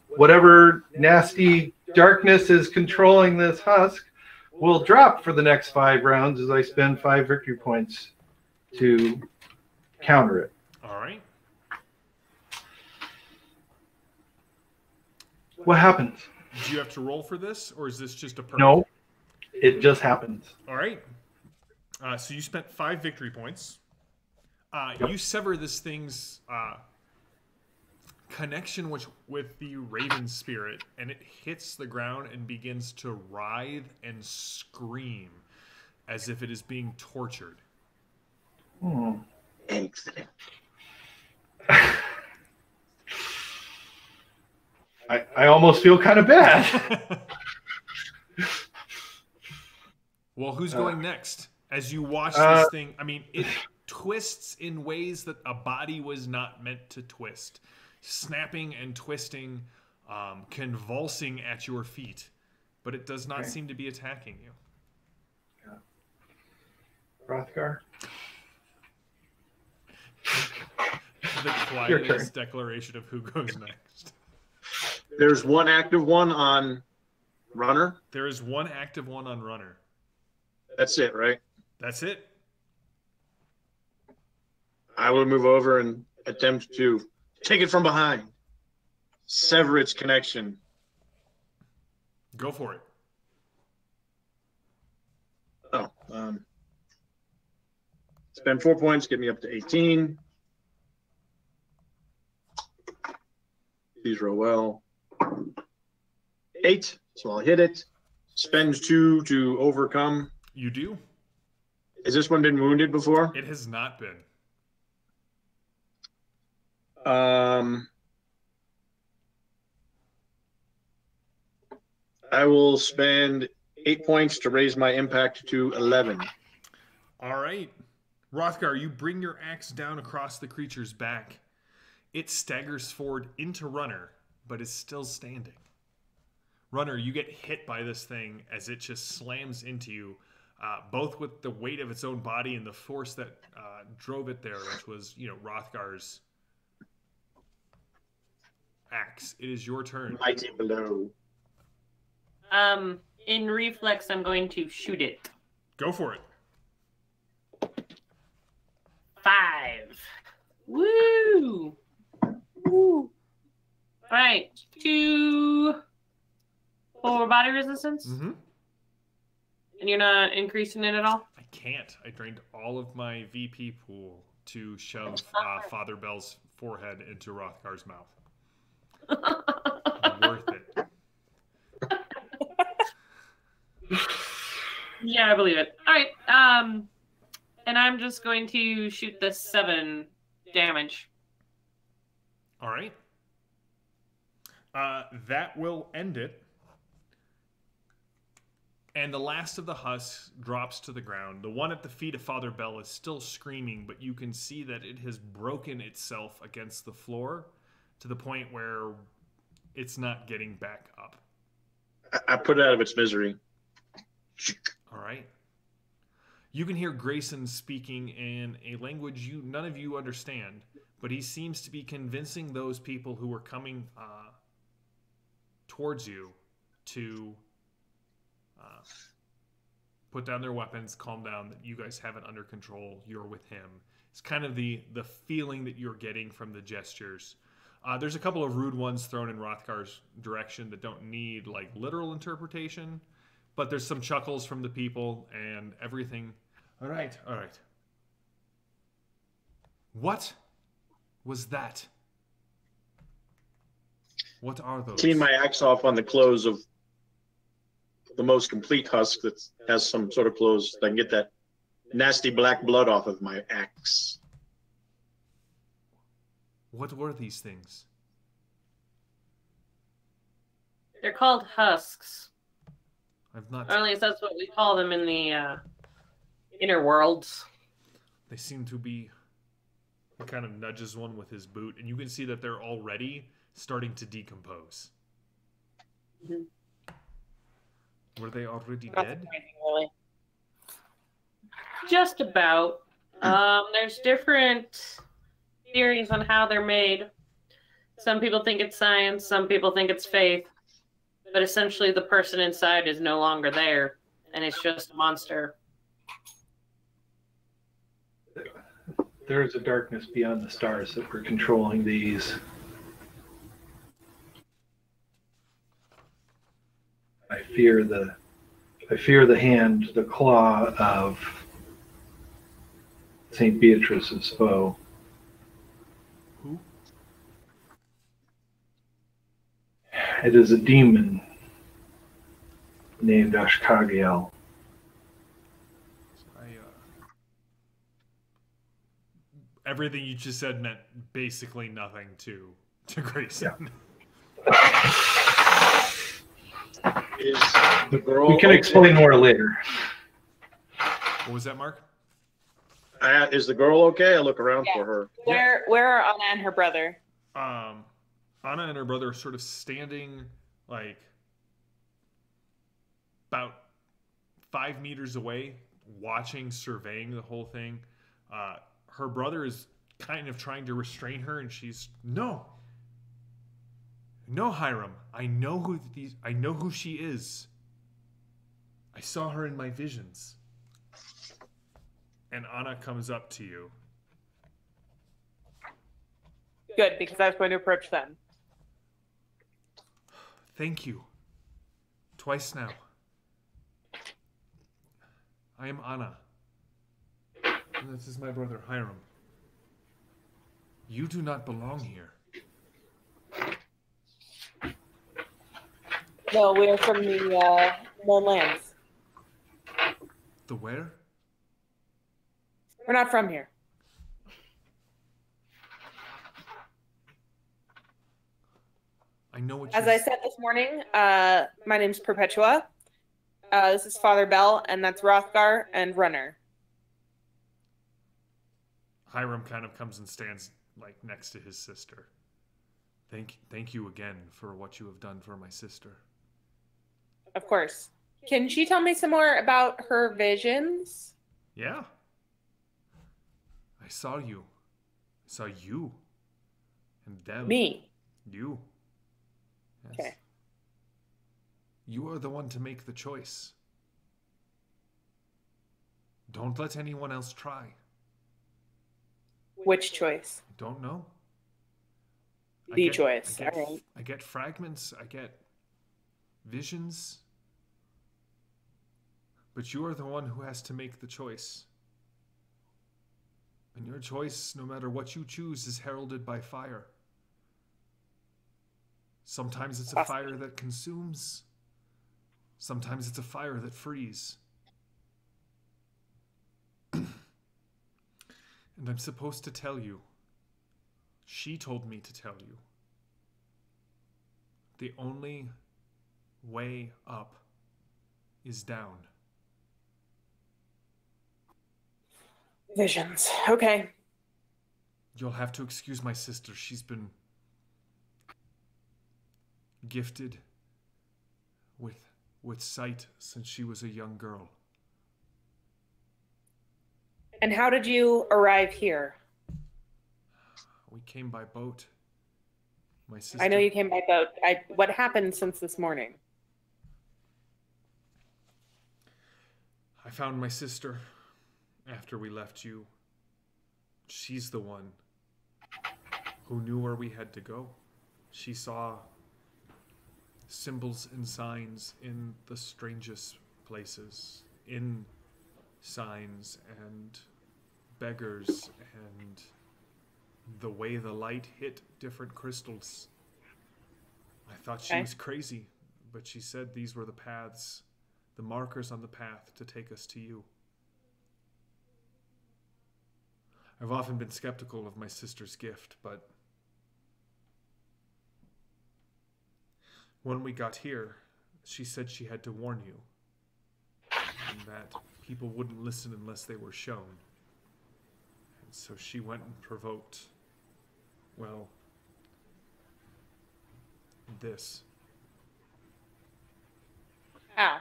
whatever nasty darkness is controlling this husk will drop for the next 5 rounds as I spend 5 victory points to counter it. All right. What happens? Do you have to roll for this, or is this just a perk? No, it just happens. All right. So you spent 5 victory points. Yep. You sever this thing's connection with the raven spirit, and it hits the ground and begins to writhe and scream as if it is being tortured. Excellent. I almost feel kind of bad. Well, who's going next? As you watch this thing, I mean, it twists in ways that a body was not meant to twist. Snapping and twisting, convulsing at your feet. But it does not seem to be attacking you. Hrothgar? the quietest declaration of who goes next. There's one active one on runner. There is one active one on runner. That's it, right? That's it. I will move over and attempt to take it from behind. Sever its connection. Go for it. Oh, spend 4 points, get me up to 18. Please roll well. 8, so I'll hit it. Spend 2 to overcome. You do? Has this one been wounded before? It has not been. I will spend 8 points to raise my impact to 11. All right. Rothgar, you bring your axe down across the creature's back. It staggers forward into Runner, but is still standing. Runner, you get hit by this thing as it just slams into you, both with the weight of its own body and the force that drove it there, which was, Rothgar's axe. It is your turn. Mighty blow. In reflex, I'm going to shoot it. Go for it. 5. Woo! Woo! All right, 2 for body resistance. Mm-hmm. And you're not increasing it at all? I can't. I drained all of my VP pool to shove Father Bell's forehead into Rothgar's mouth. Worth it. Yeah, I believe it. All right. And I'm just going to shoot the 7 damage. All right. That will end it. And the last of the husks drops to the ground. The one at the feet of Father Bell is still screaming, but you can see that it has broken itself against the floor to the point where it's not getting back up. I put it out of its misery. All right. You can hear Grayson speaking in a language none of you understand, but he seems to be convincing those people who are coming towards you to put down their weapons, calm down, that you guys have it under control, you're with him. It's kind of the feeling that you're getting from the gestures. There's a couple of rude ones thrown in Rothgar's direction that don't need literal interpretation, but there's some chuckles from the people and everything. All right. What was that? What are those? Clean my axe off on the clothes of the most complete husk that has some sort of clothes. I can get that nasty black blood off of my axe. What were these things? They're called husks. I've not. Or at least that's what we call them in the inner worlds. They seem to be. He kind of nudges one with his boot, and you can see that they're already starting to decompose. Mm-hmm. Were they already Not dead? surprising, really. Just about. There's different theories on how they're made. Some people think it's science, some people think it's faith. But essentially the person inside is no longer there, and it's just a monster. There is a darkness beyond the stars that we're controlling these. I fear the hand, the claw of St. Beatrice's foe. Who? It is a demon named Ashkagiel. Everything you just said meant basically nothing to Grayson. Yeah. Is the girl We can explain more later. What was that, Mark? Is the girl okay? I look around Yeah. for her. Where are Anna and her brother? Anna and her brother are sort of standing about 5 meters away, watching, surveying the whole thing. Her brother is kind of trying to restrain her, and she's, no, Hiram. I know who she is. I saw her in my visions. And Anna comes up to you. Good, because I was going to approach them. Thank you. Twice now. I am Anna. And this is my brother Hiram. You do not belong here. No, we are from the known lands. The where? We're not from here. I know what As I said this morning, my name's Perpetua. This is Father Bell, and that's Rothgar and Runner. Hiram kind of comes and stands like next to his sister. Thank you again for what you have done for my sister. Of course. Can she tell me some more about her visions? Yeah. I saw you. I saw you. And them. Me. You. Yes. Okay. You are the one to make the choice. Don't let anyone else try. Which choice? I don't know. The choice. All right. I get fragments. I get visions. But you are the one who has to make the choice. And your choice, no matter what you choose, is heralded by fire. Sometimes it's a fire that consumes. Sometimes it's a fire that frees. And I'm supposed to tell you. She told me to tell you. The only way up is down. Visions. Okay. You'll have to excuse my sister. She's been gifted with sight since she was a young girl. And how did you arrive here? We came by boat. My sister. I know you came by boat. What happened since this morning? I found my sister after we left you. She's the one who knew where we had to go. She saw symbols and signs in the strangest places, in signs and beggars and the way the light hit different crystals. I thought she was crazy, but she said these were the paths, the markers on the path to take us to you. I've often been skeptical of my sister's gift, but when we got here, she said she had to warn you, and that people wouldn't listen unless they were shown. And so she went and provoked, well, this. How?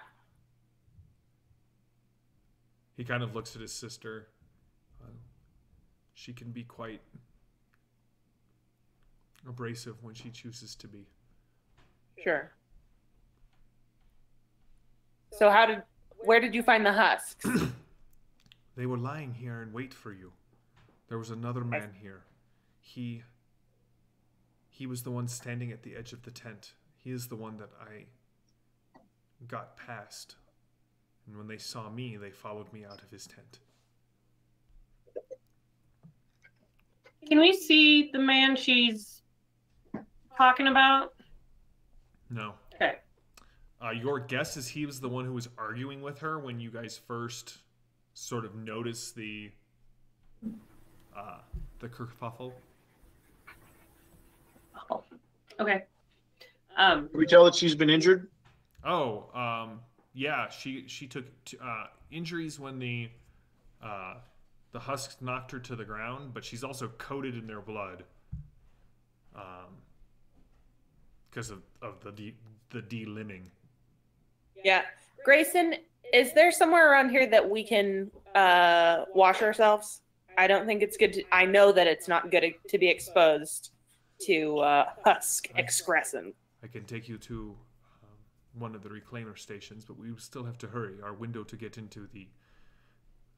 He kind of looks at his sister. She can be quite abrasive when she chooses to be. Sure. So where did you find the husks? They were lying here in wait for you. There was another man here. He was the one standing at the edge of the tent. He is the one that I got past. And when they saw me, they followed me out of his tent. Can we see the man she's talking about? No. Okay. Your guess is he was the one who was arguing with her when you guys first sort of noticed the kerfuffle. Oh. Okay. Can we tell that she's been injured? Yeah, she took injuries when the husks knocked her to the ground, but she's also coated in their blood because of the delimbing. Yeah. Grayson, is there somewhere around here that we can wash ourselves? I don't think it's good to. I know that it's not good to be exposed to husk excrescence. I can take you to one of the reclaimer stations, but we still have to hurry. Our window to get into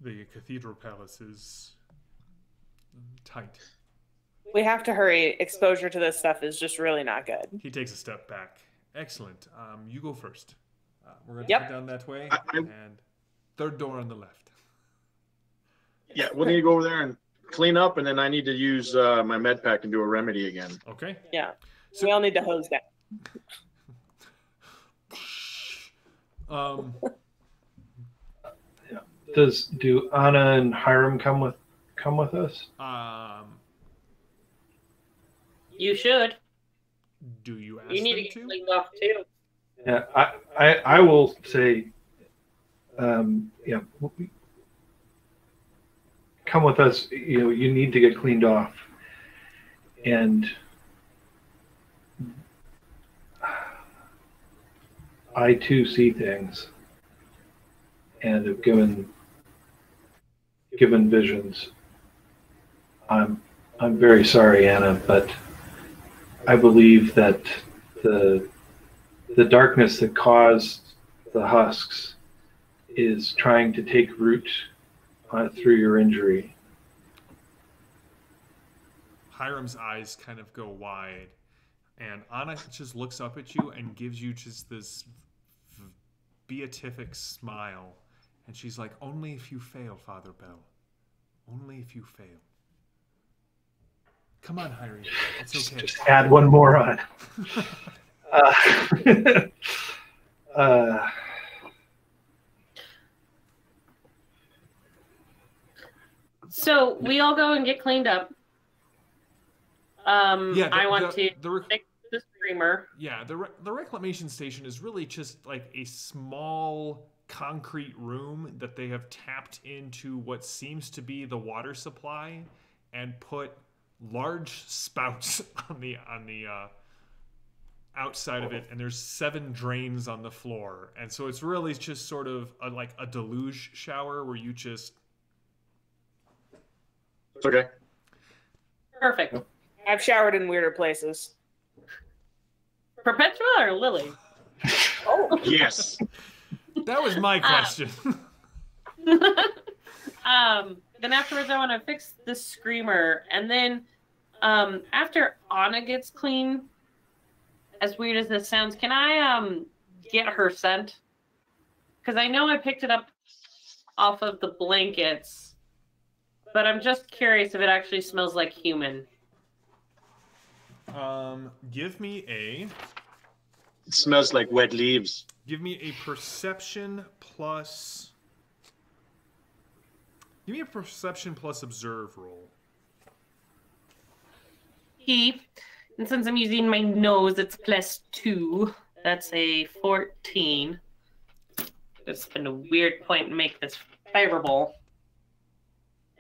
the cathedral palace is tight. We have to hurry. Exposure to this stuff is just really not good. He takes a step back. Excellent. You go first. We're going to Yep. head down that way. I- And third door on the left. Yeah, we'll need to go over there and clean up, and then I need to use my med pack and do a remedy again. Okay. Yeah. So- We all need to hose down. Do Anna and Hiram come with us? You should. Do you ask You need them to get to? cleaned off too. Yeah, I will say, yeah, come with us. You know, you need to get cleaned off, and I too see things, and have given visions. I'm very sorry, Anna, but I believe that the darkness that caused the husks is trying to take root through your injury. Hiram's eyes kind of go wide, and Anna just looks up at you and gives you just this beatific smile. And she's like, only if you fail, Father Bell. Only if you fail. Come on, Hiram. It's okay. Just add one more on. So we all go and get cleaned up. I want to fix the screamer. Yeah, the reclamation station is really just like a small concrete room that they have tapped into what seems to be the water supply and put large spouts on the outside of it, and there's 7 drains on the floor, and so it's really just sort of like a deluge shower where you just. It's okay. Perfect. I've showered in weirder places. Perpetua or Lily? Oh, Yes. That was my question. Then afterwards, I want to fix the screamer, and then after Anna gets clean, as weird as this sounds, can I get her scent? Because I know I picked it up off of the blankets, but I'm just curious if it actually smells like human. Give me a It smells like wet leaves. perception plus. Give me a perception plus observe roll. And since I'm using my nose, it's +2. That's a 14. Let's spend a weird point and make this favorable.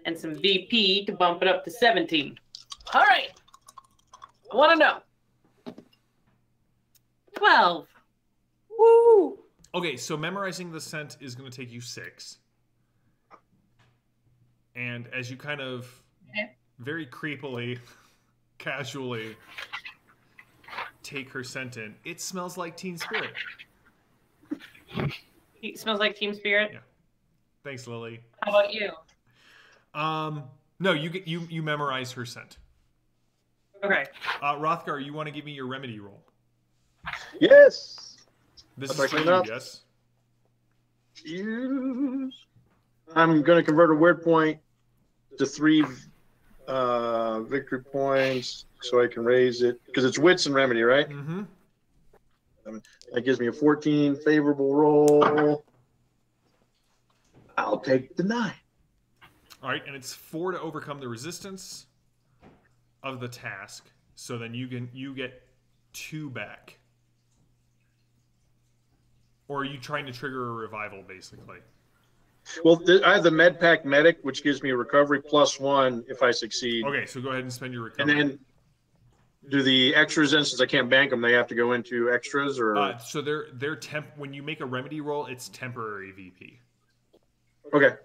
And some VP to bump it up to 17. All right. I want to know. 12. woo! Okay, so memorizing the scent is going to take you 6. And as you kind of very creepily, casually take her scent in, it smells like Teen Spirit. It smells like Team Spirit. Yeah. Thanks, Lily. How about you? No, you memorize her scent. Okay. Rothgar, you want to give me your remedy roll? Yes. This I'd like is for to you, know. yes? Use. I'm going to convert a weird point to 3 victory points so I can raise it. Because it's wits and remedy, right? Mm-hmm. That gives me a 14 favorable roll. I'll take the 9. All right, and it's 4 to overcome the resistance of the task. So then you get 2 back. Or are you trying to trigger a revival, basically? Well, I have the med pack medic, which gives me a recovery +1 if I succeed. Okay, so go ahead and spend your And recovery. then do the extras in, since I can't bank them, they have to go into extras or? So they're when you make a remedy roll, it's temporary VP. Okay.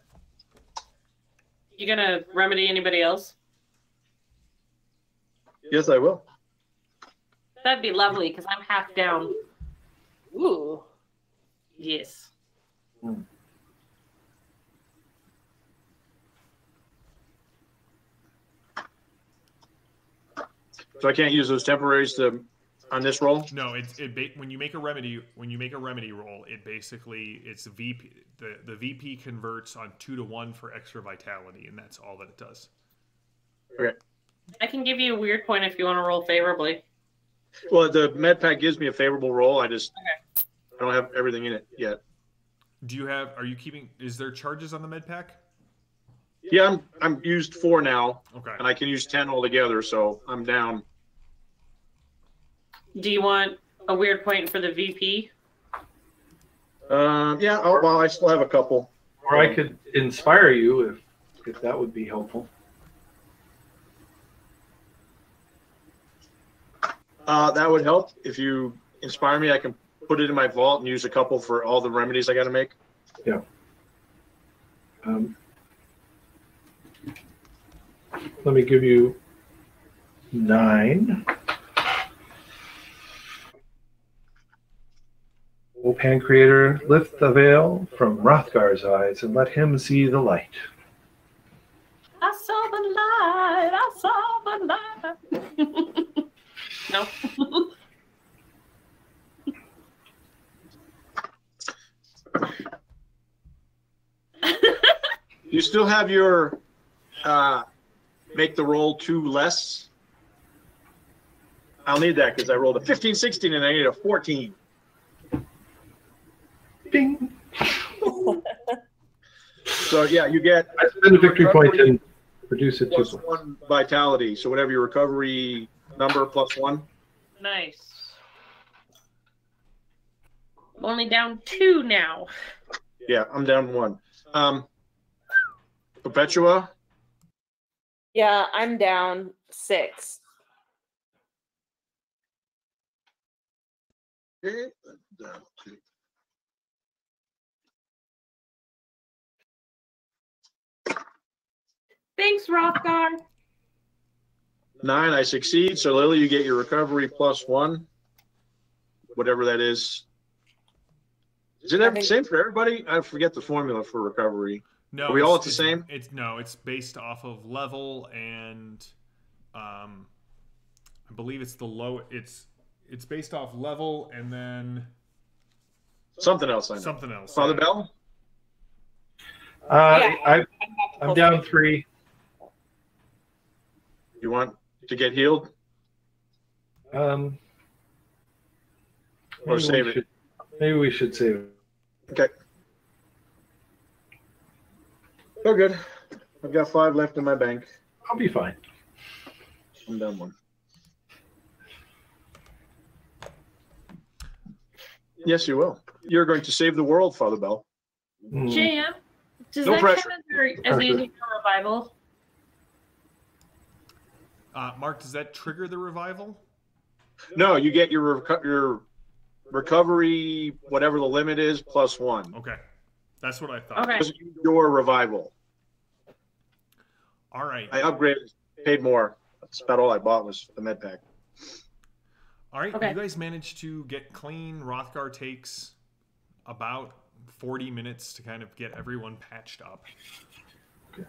You gonna remedy anybody else? Yes, I will. That'd be lovely, because I'm half down. Ooh. Yes. So I can't use those temporaries on this roll. No, when you make a remedy roll, it's VP. The VP converts on 2 to 1 for extra vitality, and that's all that it does. Okay. I can give you a weird point if you want to roll favorably. Well, the med pack gives me a favorable roll. I don't have everything in it yet. Is there charges on the med pack? Yeah, I'm used 4 now. Okay. And I can use 10 altogether, so I'm down. Do you want a weird point for the VP? Yeah. Well, I still have a couple. Or I could inspire you if that would be helpful. That would help. If you inspire me, I can put it in my vault and use a couple for all the remedies I got to make. Yeah. Let me give you 9. O Pan Creator, lift the veil from Hrothgar's eyes and let him see the light. I saw the light. I saw the light. No. You still have your make the roll 2 less. I'll need that because I rolled a 15, 16, and I need a 14. Bing! So yeah, you get. I spend a victory point and reduce it plus to 1 vitality. So whatever your recovery number plus 1. Nice. I'm only down 2 now. Yeah, I'm down 1. Perpetua. Yeah, I'm down 6. Okay, down 2. Thanks, Rothgar. 9, I succeed. So Lily, you get your recovery plus 1, whatever that is. Is it the same for everybody? I forget the formula for recovery. No, are we all at the same? It's based off of level, and I believe it's the low. It's based off level, and then something else. I know. Something else. Father Bell. I'm down 3. You want to get healed? Or save it. Maybe we should save it. Okay. Oh, good. I've got 5 left in my bank. I'll be fine. I'm down 1. Yes, you will. You're going to save the world, Father Bell. JM, does No that pressure. count as using a revival? Mark, does that trigger the revival? No, you get your recovery, whatever the limit is, plus 1. Okay. That's what I thought. Okay. Your revival. All right. I upgraded, paid more. That's about all I bought was the med pack. All right. Okay. You guys managed to get clean. Hrothgar takes about 40 minutes to kind of get everyone patched up. Okay.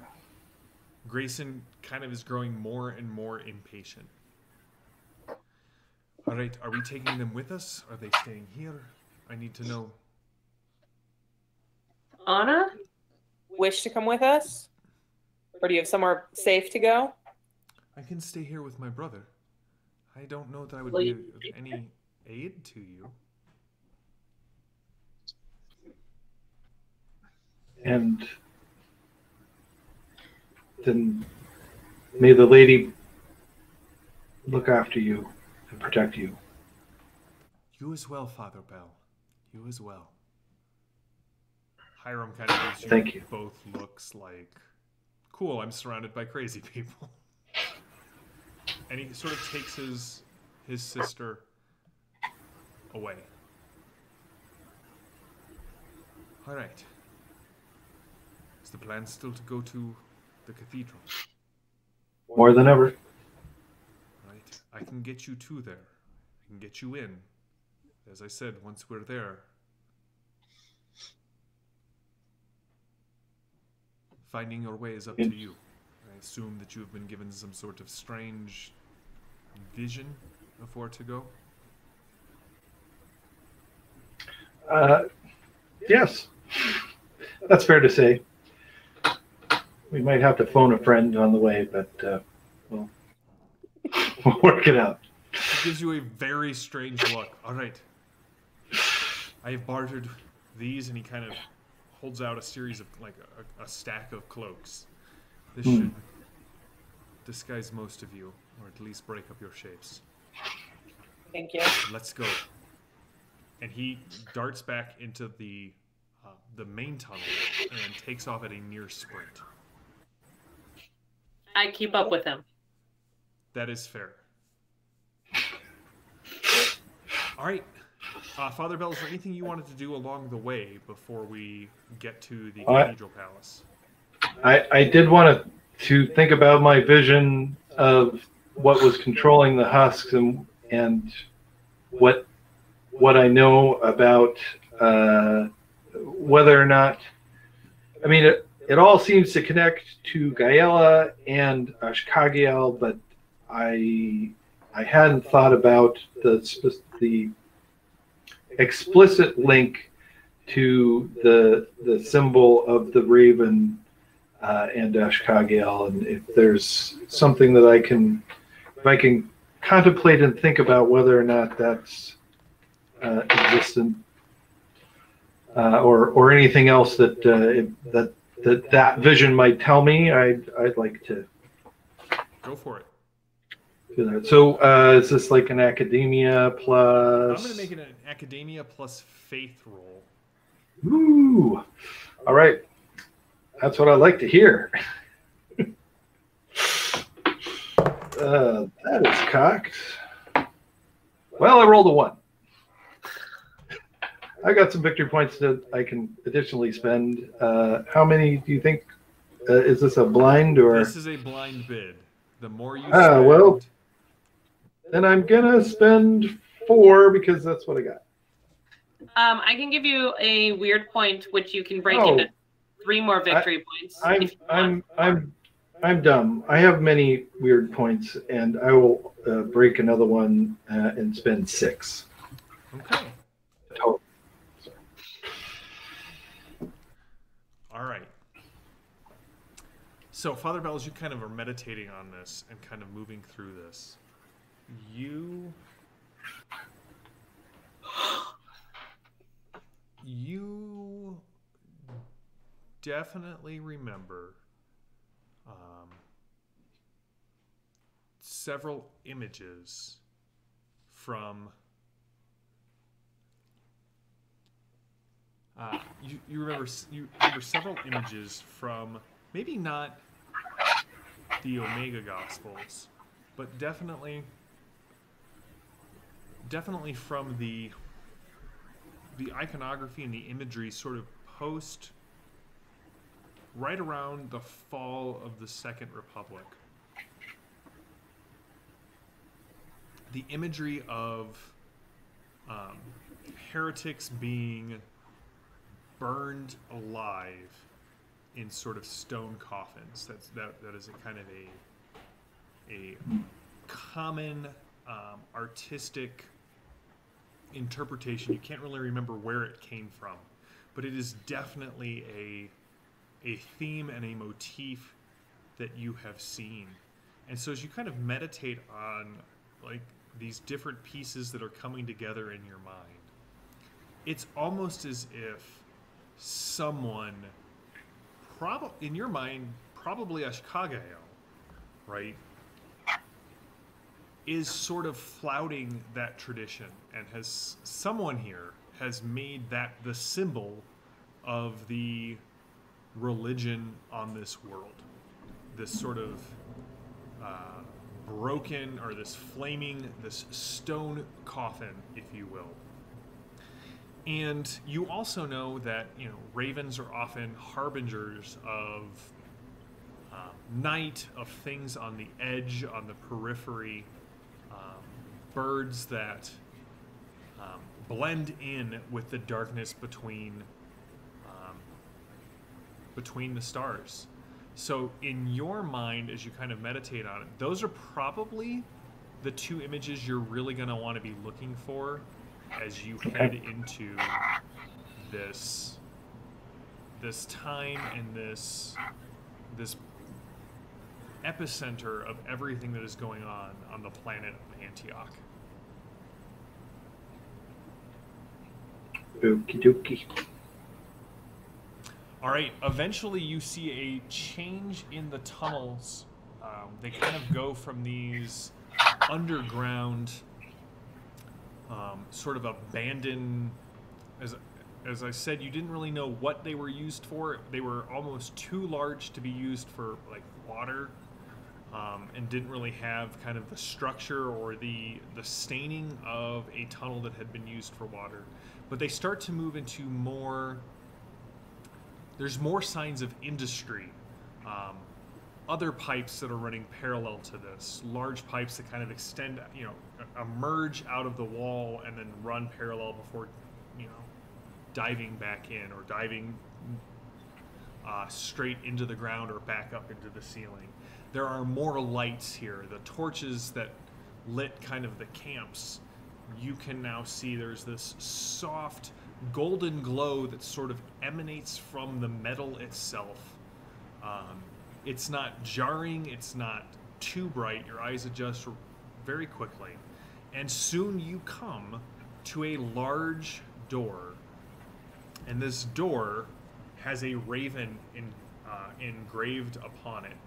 Grayson kind of is growing more and more impatient. All right. Are we taking them with us? Are they staying here? I need to know. Anna? Wish to come with us? Or do you have somewhere safe to go? I can stay here with my brother. I don't know that I would Well, be you- of any aid to you. And then may the lady look after you and protect you. You as well, Father Bell. You as well. Hiram kind of gives you, Thank you. both looks like, cool, I'm surrounded by crazy people. And he sort of takes his sister away. All right. Is the plan still to go to the cathedral. More than ever. Right? I can get you to there. I can get you in. As I said, once we're there, finding your way is up to you. I assume that you have been given some sort of strange vision of where to go. Yes, that's fair to say. We might have to phone a friend on the way, but we'll work it out. He gives you a very strange look. All right. I have bartered these, and he kind of holds out a series of, like, a stack of cloaks. This should disguise most of you, or at least break up your shapes. Thank you. Let's go. And he darts back into the main tunnel and takes off at a near sprint. I keep up with him. That is fair. All right. Father Bell, is there anything you wanted to do along the way before we get to the Cathedral Palace? I did want to think about my vision of what was controlling the husks and what I know about whether or not. I mean, it all seems to connect to Gaela and Ashkagiel, but I hadn't thought about the explicit link to the symbol of the raven and Ashkagiel, and if there's something that I can contemplate and think about whether or not that's existent, or anything else that vision might tell me, I'd like to go for it. Do that. So is this like an academia plus? I'm going to make it an academia plus faith roll. Ooh, all right. That's what I like to hear. That is cocked. Well, I rolled a 1. I got some victory points that I can additionally spend. How many do you think? Is this a blind or? This is a blind bid. The more you spend... well, then I'm gonna spend 4 because that's what I got. I can give you a weird point, which you can break into 3 more victory points. I'm dumb. I have many weird points, and I will break another one and spend 6. Okay. Total. All right. So, Father Bell, as you kind of are meditating on this and kind of moving through this, you definitely remember several images from you remember several images from maybe not the Omega Gospels, but definitely from the iconography and the imagery sort of post right around the fall of the Second Republic. The imagery of heretics being burned alive in sort of stone coffins. That is a kind of a common artistic interpretation. You can't really remember where it came from, but it is definitely a theme and a motif that you have seen. And so as you kind of meditate on like these different pieces that are coming together in your mind, it's almost as if someone, in your mind, probably Ashkagiel, right, is sort of flouting that tradition, and someone here has made that the symbol of the religion on this world. This sort of broken, or this stone coffin, if you will. And you also know that, ravens are often harbingers of night, of things on the edge, on the periphery, birds that blend in with the darkness between the stars. So in your mind, as you kind of meditate on it, those are probably the two images you're really going to want to be looking for as you head into this time and this epicenter of everything that is going on the planet of Antioch. Okie dokie. All right, eventually you see a change in the tunnels. They kind of go from these underground, sort of abandoned, as I said, you didn't really know what they were used for. They were almost too large to be used for like water, and didn't really have kind of the structure or the staining of a tunnel that had been used for water. But they start to move into more. There's more signs of industry. Other pipes that are running parallel to this, large pipes that kind of extend, emerge out of the wall and then run parallel before, diving back in or diving straight into the ground or back up into the ceiling. There are more lights here. The torches that lit kind of the camps, you can now see there's this soft golden glow that sort of emanates from the metal itself. It's not jarring, it's not too bright, your eyes adjust very quickly. And soon you come to a large door, and this door has a raven engraved upon it.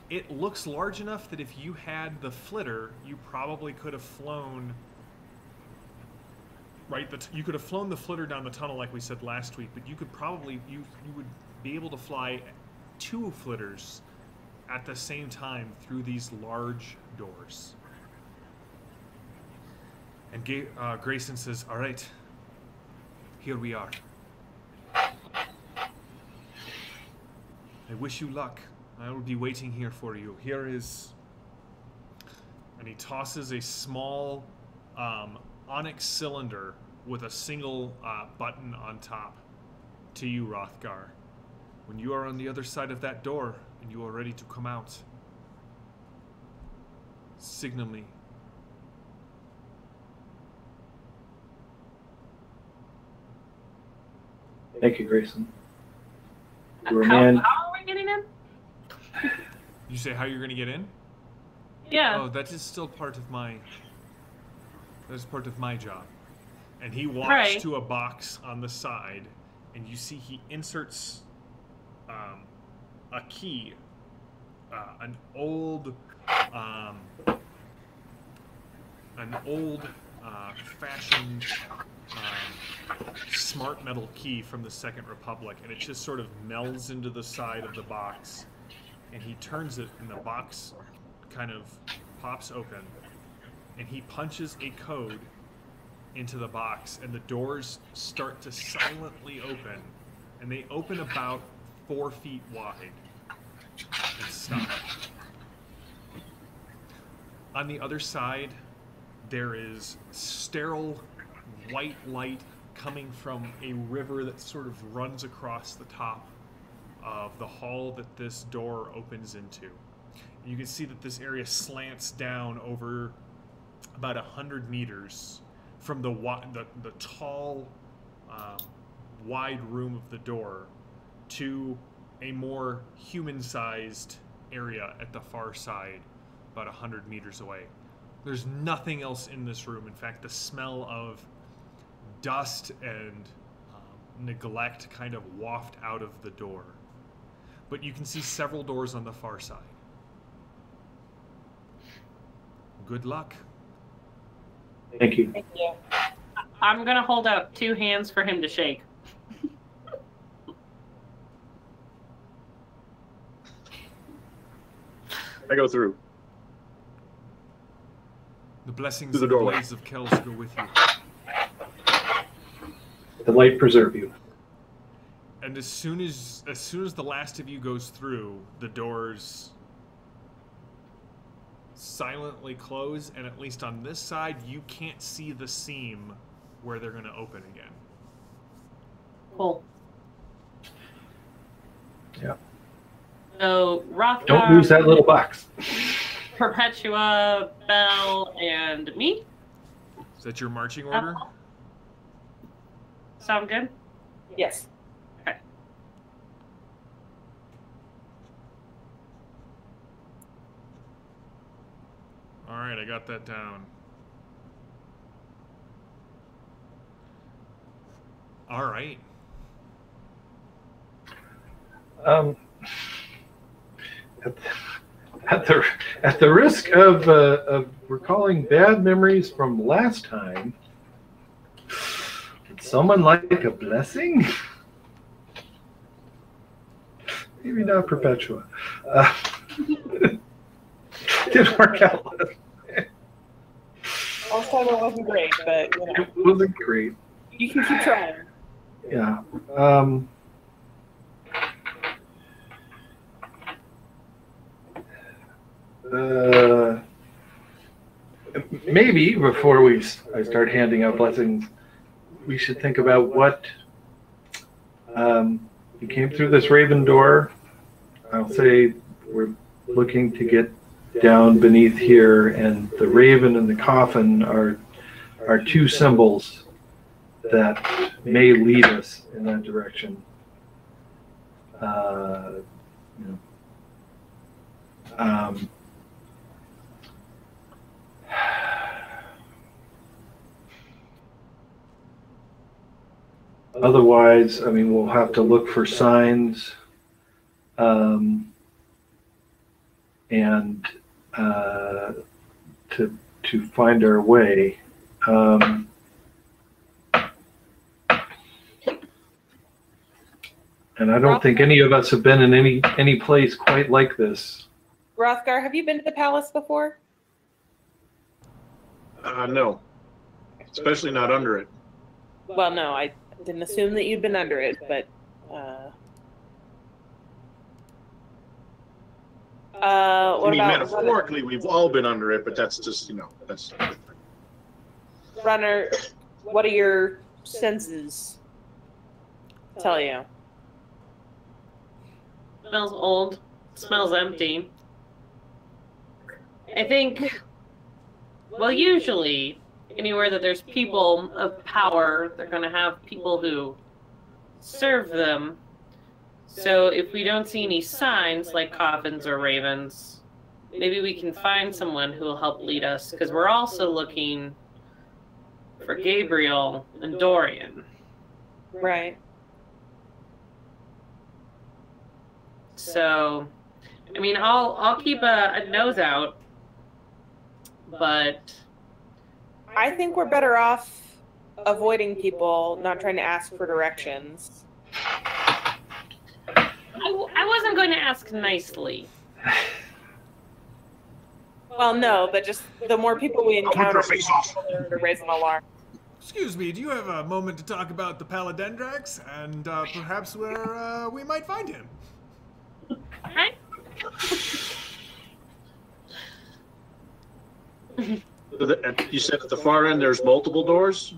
It looks large enough that if you had the flitter, you probably could have flown. Right, you could have flown the flitter down the tunnel like we said last week, but you could probably you would be able to fly 2 flitters at the same time through these large doors. And Grayson says, "All right, here we are. I wish you luck. I will be waiting here for you. Here is," and he tosses a small onyx cylinder with a single button on top to you, Rothgar. When you are on the other side of that door and you are ready to come out, signal me. Thank you, Grayson. How are we getting in? You say how you're going to get in? Yeah. Oh, that is still part of my. That is part of my job. And he walks Right. to a box on the side, and you see he inserts a key, an old fashioned smart metal key from the Second Republic, and it just sort of melds into the side of the box, and he turns it, and the box kind of pops open, and he punches a code into the box, and the doors start to silently open, and they open about 4 feet wide and stop. On the other side, there is sterile white light coming from a river that sort of runs across the top of the hall that this door opens into. And you can see that this area slants down over about 100 meters from the tall, wide room of the door to a more human-sized area at the far side, about 100 meters away. There's nothing else in this room. In fact, the smell of dust and neglect kind of waft out of the door. But you can see several doors on the far side. Good luck. Thank you. Thank you. I'm gonna hold out 2 hands for him to shake. I go through. The blessings Through the of the doorway. blades of Kells go with you. The light preserve you. And as soon as the last of you goes through, the doors silently close, and at least on this side, you can't see the seam where they're going to open again. Cool. Yeah. So Rothgar, Don't lose that little box. Perpetua, Belle, and me. Is that your marching order? Sound good? Yes. Okay. All right, I got that down. All right. At the risk of recalling bad memories from last time, would someone like a blessing? Maybe not Perpetua. Didn't work out. Last time it wasn't great, but you know, It wasn't great. you can keep trying. Yeah. Maybe before I start handing out blessings, we should think about what you came through this raven door. I'll say we're looking to get down beneath here, and the raven and the coffin are two symbols that may lead us in that direction. Otherwise, I mean, we'll have to look for signs and to find our way. And I don't think any of us have been in any place quite like this. Rothgar, have you been to the palace before? No, especially not under it. Well, no, I didn't assume that you'd been under it, but I what mean, about metaphorically, we've all been under it, but that's just, that's. Runner? What are your senses tell you? Smells old. Smells empty. I think, well, usually anywhere that there's people of power, they're going to have people who serve them. So if we don't see any signs like coffins or ravens, maybe we can find someone who will help lead us, because we're also looking for Gabriel and Dorian. Right. So, I mean, I'll keep a nose out, but I think we're better off avoiding people, not trying to ask for directions. I wasn't going to ask nicely. Well, no, but just the more people we encounter, face off. to raise an alarm. Excuse me, do you have a moment to talk about the Paladendrax and perhaps where we might find him? Right? You said at the far end there's multiple doors?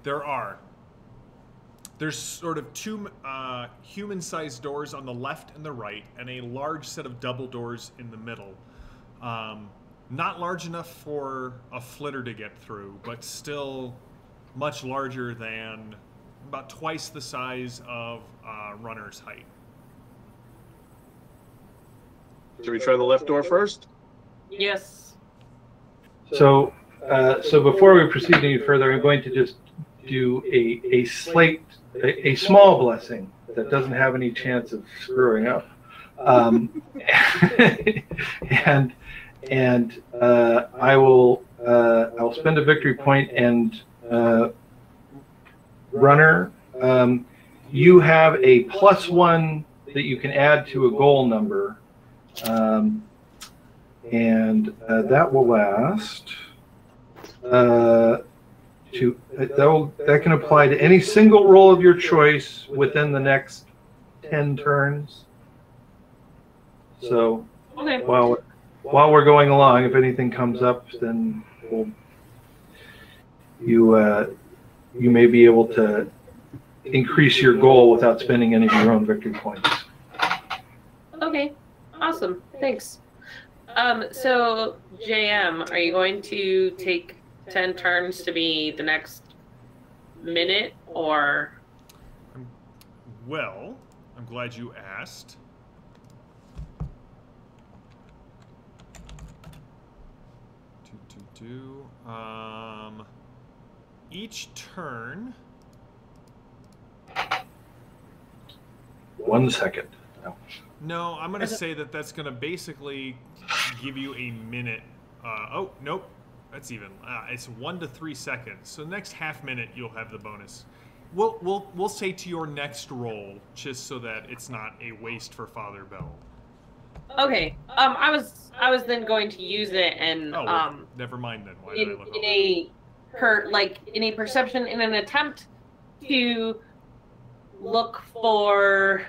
There are. There's sort of two human-sized doors on the left and the right, and a large set of double doors in the middle. Not large enough for a flitter to get through, but still much larger than about twice the size of runner's height. Should we try the left door first? Yes. So before we proceed any further, I'm going to just do a small blessing that doesn't have any chance of screwing up, and I'll spend a victory point, and runner, you have a +1 that you can add to a goal number, and that will last. That can apply to any single roll of your choice within the next 10 turns. So Okay. while we're going along, if anything comes up, then you may be able to increase your goal without spending any of your own victory points. Okay. Awesome. Thanks. So JM, are you going to take 10 turns to be the next minute, or? Well, I'm glad you asked. Each turn. 1 second. No, I'm going to say that's going to basically give you a minute. Oh, nope. That's even. It's 1 to 3 seconds. So next half minute, you'll have the bonus. We'll say to your next roll, just so that it's not a waste for Father Bell. Okay. I was then going to use it and never mind then. Why did I look over? in a perception, in an attempt to look for,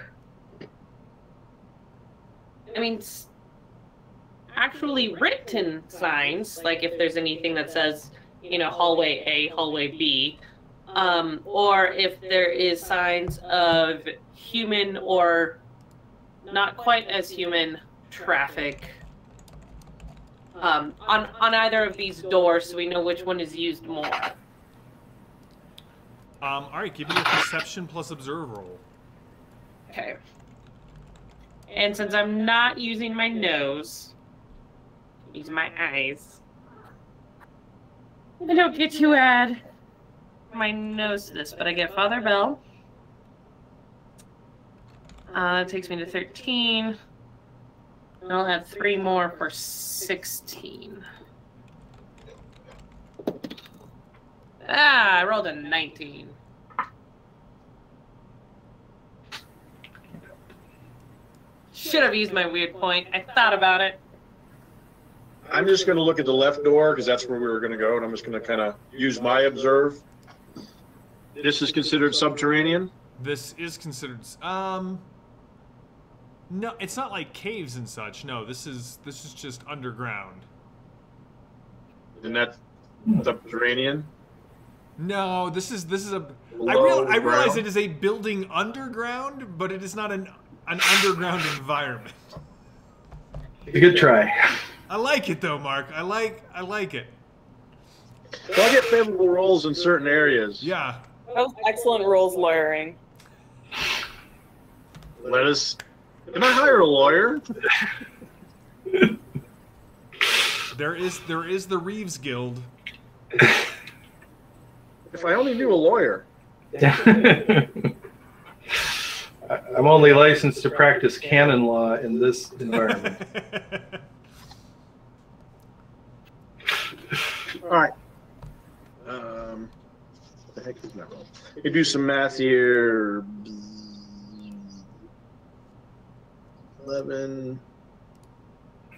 actually written signs, like if there's anything that says, hallway A, hallway B, or if there is signs of human or not quite as human traffic on either of these doors, so we know which one is used more. All right, give me a perception plus observe roll. Okay. And since I'm not using my nose, use my eyes. I don't get to add my nose to this, but I get Father Bell. That takes me to 13. And I'll add 3 more for 16. I rolled a 19. Should have used my weird point. I thought about it. I'm just going to look at the left door because that's where we were going to go, and I'm just going to kind of use my observe. This is considered subterranean? This is considered. No, it's not like caves and such. No, this is just underground. Isn't that subterranean? No, this is a. I Below realize ground? it is a building underground, but it is not an underground environment. Good try. I like it though, Mark. I like it. So I get favorable rolls in certain areas. Yeah. That was excellent rules lawyering. Can I hire a lawyer? There is the Reeves Guild. If I only knew a lawyer. I'm only licensed to practice canon law in this environment. All right. What the heck is my roll? You do some math here. 11.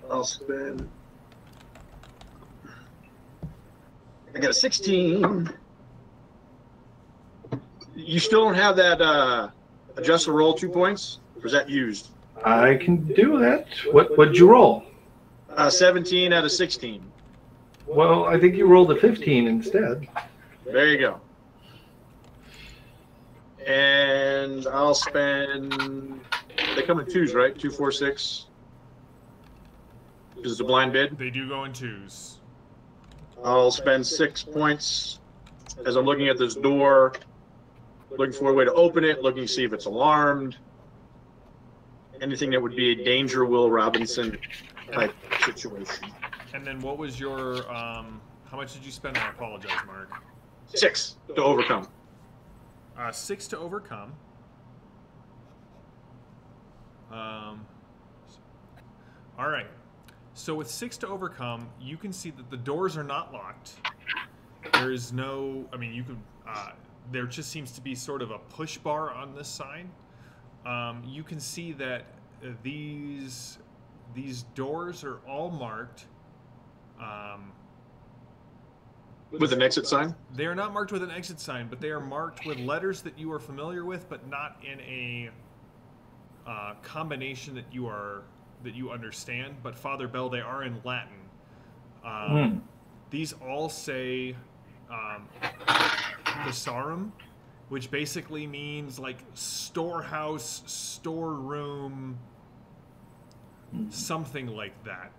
I'll spend. I got a 16. You still don't have that adjust the roll 2 points? Or is that used? I can do that. What'd you roll? 17 out of 16. Well, I think you rolled a 15 instead. There you go. And I'll spend. They come in twos, right? 2, 4, 6. This is a blind bid. They do go in twos. I'll spend 6 points as I'm looking at this door, looking for a way to open it, looking to see if it's alarmed. Anything that would be a danger Will Robinson type situation. And then what was your how much did you spend? I apologize, Mark. 6 to overcome. 6 to overcome. All right. So with 6 to overcome, you can see that the doors are not locked. There is no. I mean, you could. There just seems to be sort of a push bar on this side. You can see that these doors are all marked. With an exit sign? They are not marked with an exit sign, but they are marked with letters that you are familiar with, but not in a combination that you understand, but Father Bell, they are in Latin. These all say Thesarum, which basically means like storehouse, storeroom, something like that.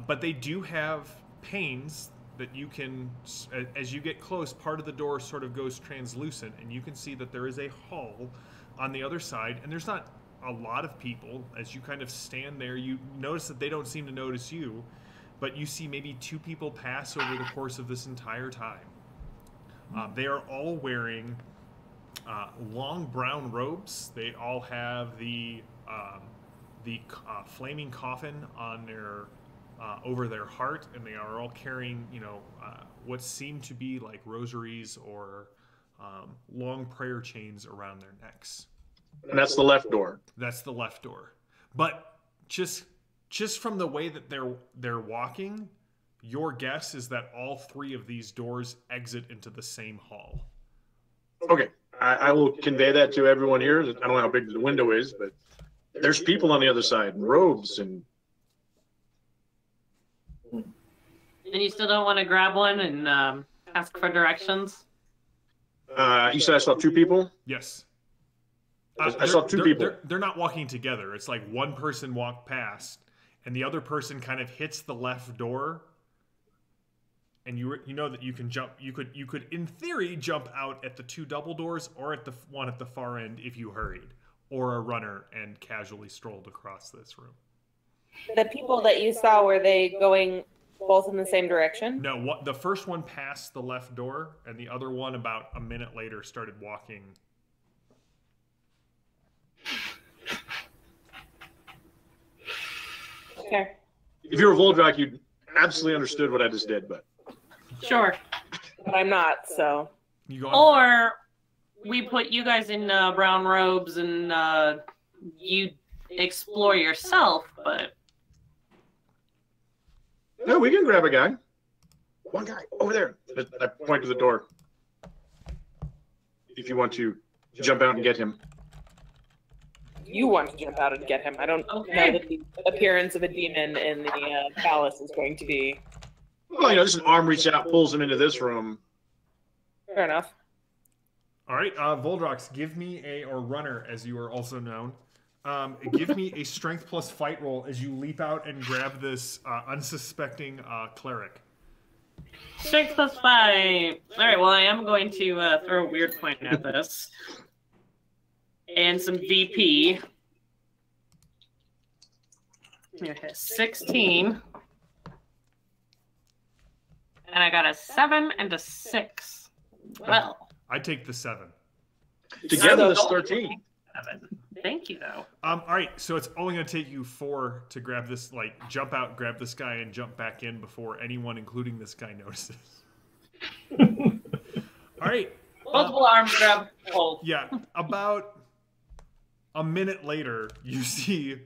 But they do have panes that you can, as you get close, part of the door sort of goes translucent, and you can see that there is a hall on the other side, and there's not a lot of people. As you kind of stand there, you notice that they don't seem to notice you, but you see maybe 2 people pass over the course of this entire time. They are all wearing long brown robes. They all have the flaming coffin on their over their heart, and they are all carrying, what seem to be like rosaries or long prayer chains around their necks. And that's the left door. That's the left door. But just from the way that they're walking, your guess is that all 3 of these doors exit into the same hall. Okay, I will convey that to everyone here. I don't know how big the window is, but there's people on the other side, robes and. And you still don't want to grab one and ask for directions? You said I saw 2 people? Yes. I saw 2 people. They're not walking together. It's like one person walked past, and the other person kind of hits the left door, and you know that you can jump. You could in theory jump out at the 2 double doors, or at the one at the far end if you hurried, or a runner and casually strolled across this room. The people that you saw, were they going both in the same direction? No, the first one passed the left door, and the other one about a minute later started walking. Okay. If you were Voldrak, you'd absolutely understood what I just did, but. Sure. But I'm not, so. You going? Or we put you guys in brown robes and you explore yourself, but. No, we can grab a guy. One guy over there. I point to the door. If you want to jump out and get him. You want to jump out and get him. I don't know that the appearance of a demon in the palace is going to be. Well, just an arm reaches out, pulls him into this room. Fair enough. All right, Voldrox, give me or runner, as you are also known. Give me a strength plus fight roll as you leap out and grab this unsuspecting cleric. Strength plus 5. All right, well, I am going to throw a weird point at this. And some VP. 16. And I got a 7 and a 6. Well. I take the 7. Together, that's 13. 7. Thank you, though. All right, so it's only going to take you 4 to grab this, jump out, grab this guy, and jump back in before anyone, including this guy, notices. All right. Multiple arms grab. Hold. Yeah, about a minute later, you see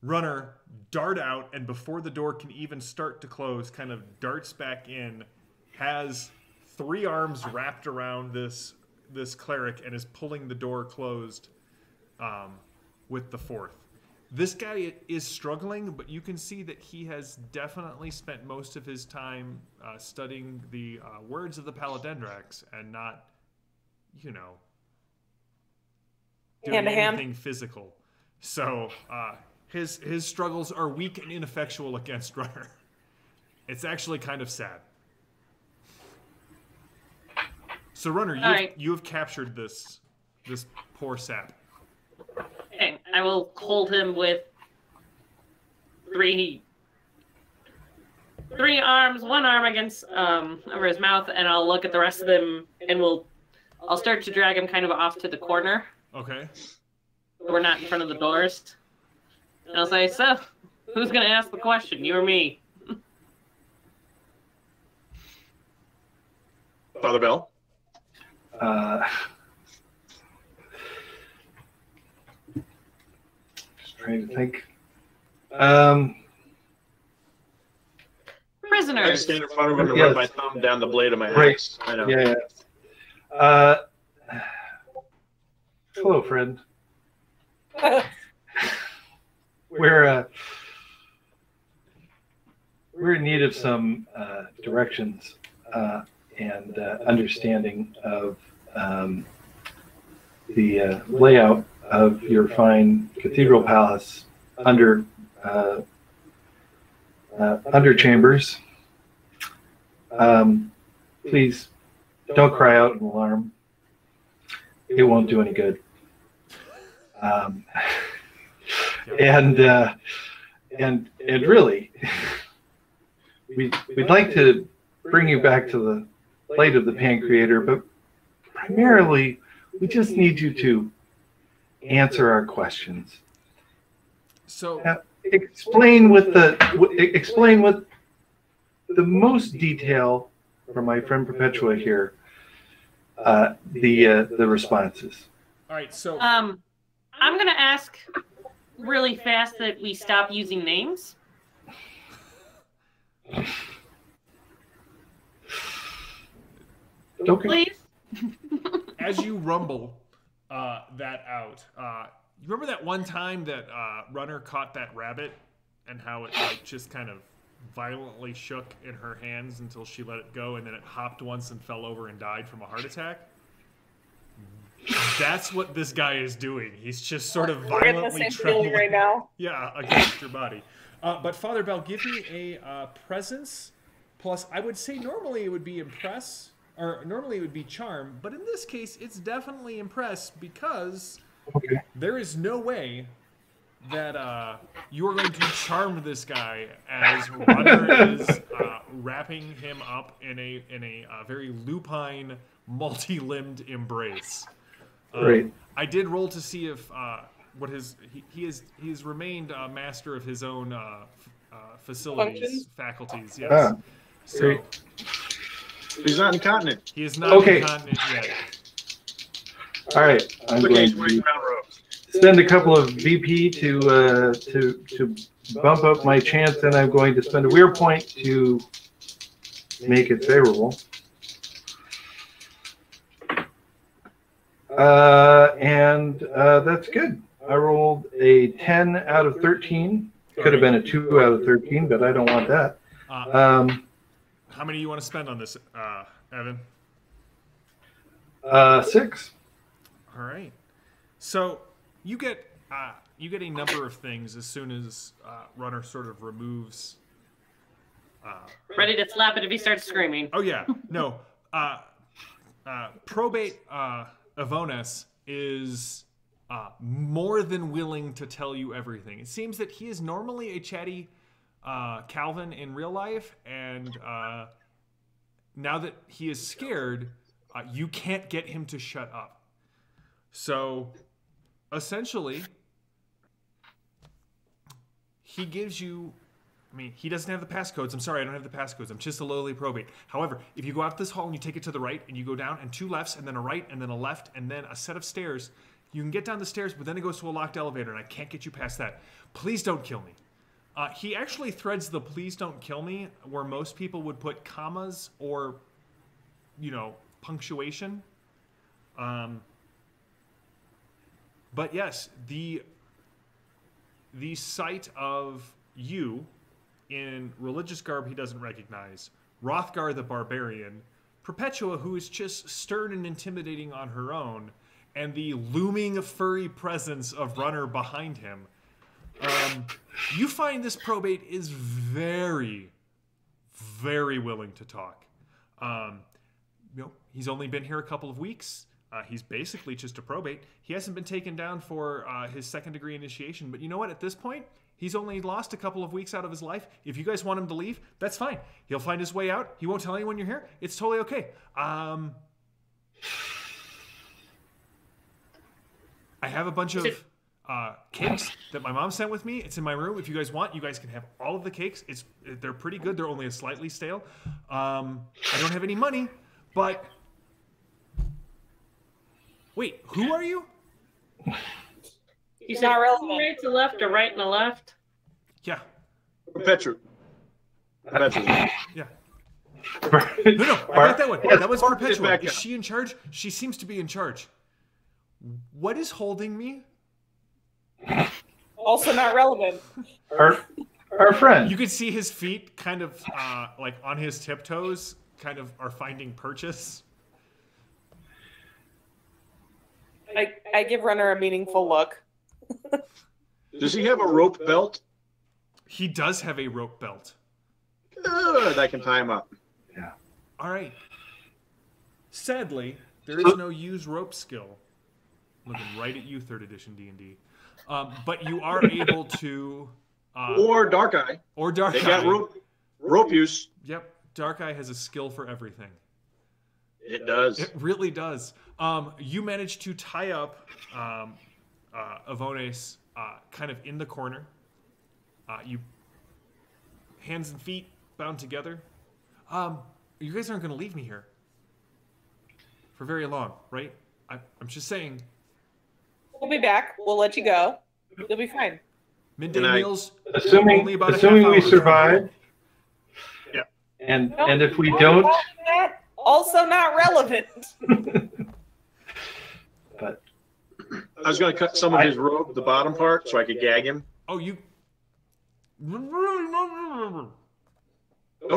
Runner dart out, and before the door can even start to close, kind of darts back in, has 3 arms wrapped around this cleric, and is pulling the door closed with the 4th. This guy is struggling, but you can see that he has definitely spent most of his time studying the words of the Paladendrax and not, doing anything physical. So his struggles are weak and ineffectual against Runner. It's actually kind of sad. So Runner, you have captured this poor sap. Okay, I will hold him with 3 arms, 1 arm against over his mouth, and I'll look at the rest of them, and I'll start to drag him kind of off to the corner. Okay. We're not in front of the doors. And I'll say, so, who's going to ask the question, you or me? Father Bell? Just trying to think. Prisoners. I just stand in front of him and run my thumb down the blade of my axe. I know. Yeah. Hello, friend. we're in need of some directions and understanding of the layout of your fine cathedral palace under chambers. Please don't cry out in alarm. It won't do any good. And really, we'd like to bring you back to the light of the Pancreator, but primarily we just need you to answer our questions. So explain with the most detail from my friend Perpetua here the responses. all right, so I'm going to ask really fast that we stop using names. Okay. Please. as you rumble that out, you remember that one time that Runner caught that rabbit and how it like just kind of violently shook in her hands until she let it go, and then it hopped once and fell over and died from a heart attack? That's what this guy is doing. He's just sort of We're getting the violently same feeling trembling. right now. Yeah, against your body. But Father Bell, give me a presence plus. I would say normally it would be impress, or normally it would be charm, but in this case it's definitely impress because there is no way that you are going to charm this guy as Runner is wrapping him up in a very lupine, multi-limbed embrace. Great. I did roll to see if he has remained master of his own facilities, Functions? faculties. Yes. So great. He's not incontinent. he is not Okay. incontinent yet. All right. I'm Okay, going he's wearing to brown robes. spend a couple of VP to bump up my chance, and I'm going to spend a weird point to make it favorable. And that's good. I rolled a 10 out of 13. Could have been a 2 out of 13, but I don't want that. How many do you want to spend on this, Evan? 6. All right. So you get a number of things as soon as Runner sort of removes. Ready to slap it if he starts screaming. Oh yeah, no. Probate Avonis is more than willing to tell you everything. It seems that he is normally a chatty Calvin in real life, and now that he is scared, you can't get him to shut up. So, essentially, he gives you... I mean, he doesn't have the passcodes. I'm sorry, I don't have the passcodes. I'm just a lowly probate. However, if you go out this hall and you take it to the right, and you go down, and 2 lefts, and then a right, and then a left, and then a set of stairs, you can get down the stairs, but then it goes to a locked elevator, and I can't get you past that. Please don't kill me. He actually threads the please don't kill me where most people would put commas or, punctuation. But yes, the sight of you in religious garb he doesn't recognize, Rothgar the barbarian, Perpetua who is just stern and intimidating on her own, and the looming furry presence of Runner behind him. You find this probate is very, very willing to talk. He's only been here a couple of weeks. He's basically just a probate. He hasn't been taken down for his second-degree initiation, but you know what? At this point, he's only lost a couple of weeks out of his life. If you guys want him to leave, that's fine. He'll find his way out. He won't tell anyone you're here. It's totally okay. I have a bunch of cakes that my mom sent with me. It's in my room. If you guys want, you guys can have all of the cakes. They're pretty good. They're only slightly stale. I don't have any money, but... Wait, who are you? You said right to left or right and a left? Yeah. Perpetua. Yeah. No, I got that one. That was Perpetua. back Is up. she in charge? She seems to be in charge. What is holding me? Also not relevant. Our friend. You could see his feet kind of like on his tiptoes, kind of are finding purchase. I give Runner a meaningful look. Does he have a rope belt? He does have a rope belt. Good, I can tie him up. Yeah. All right. Sadly, there is no use rope skill. Looking right at you, 3rd edition D&D. But you are able to... Or Dark Eye. Or Dark Eye. They got rope use. Yep. Dark Eye has a skill for everything. It does. It really does. You managed to tie up Avones kind of in the corner. You hands and feet bound together. You guys aren't going to leave me here for very long, right? I'm just saying. We'll be back. We'll let you go. You'll be fine. Midday meals. Assuming we survive. Yeah. And if we don't. Also not relevant. But I was going to cut some of his rope, the bottom part, so I could gag him. Oh, you. Don't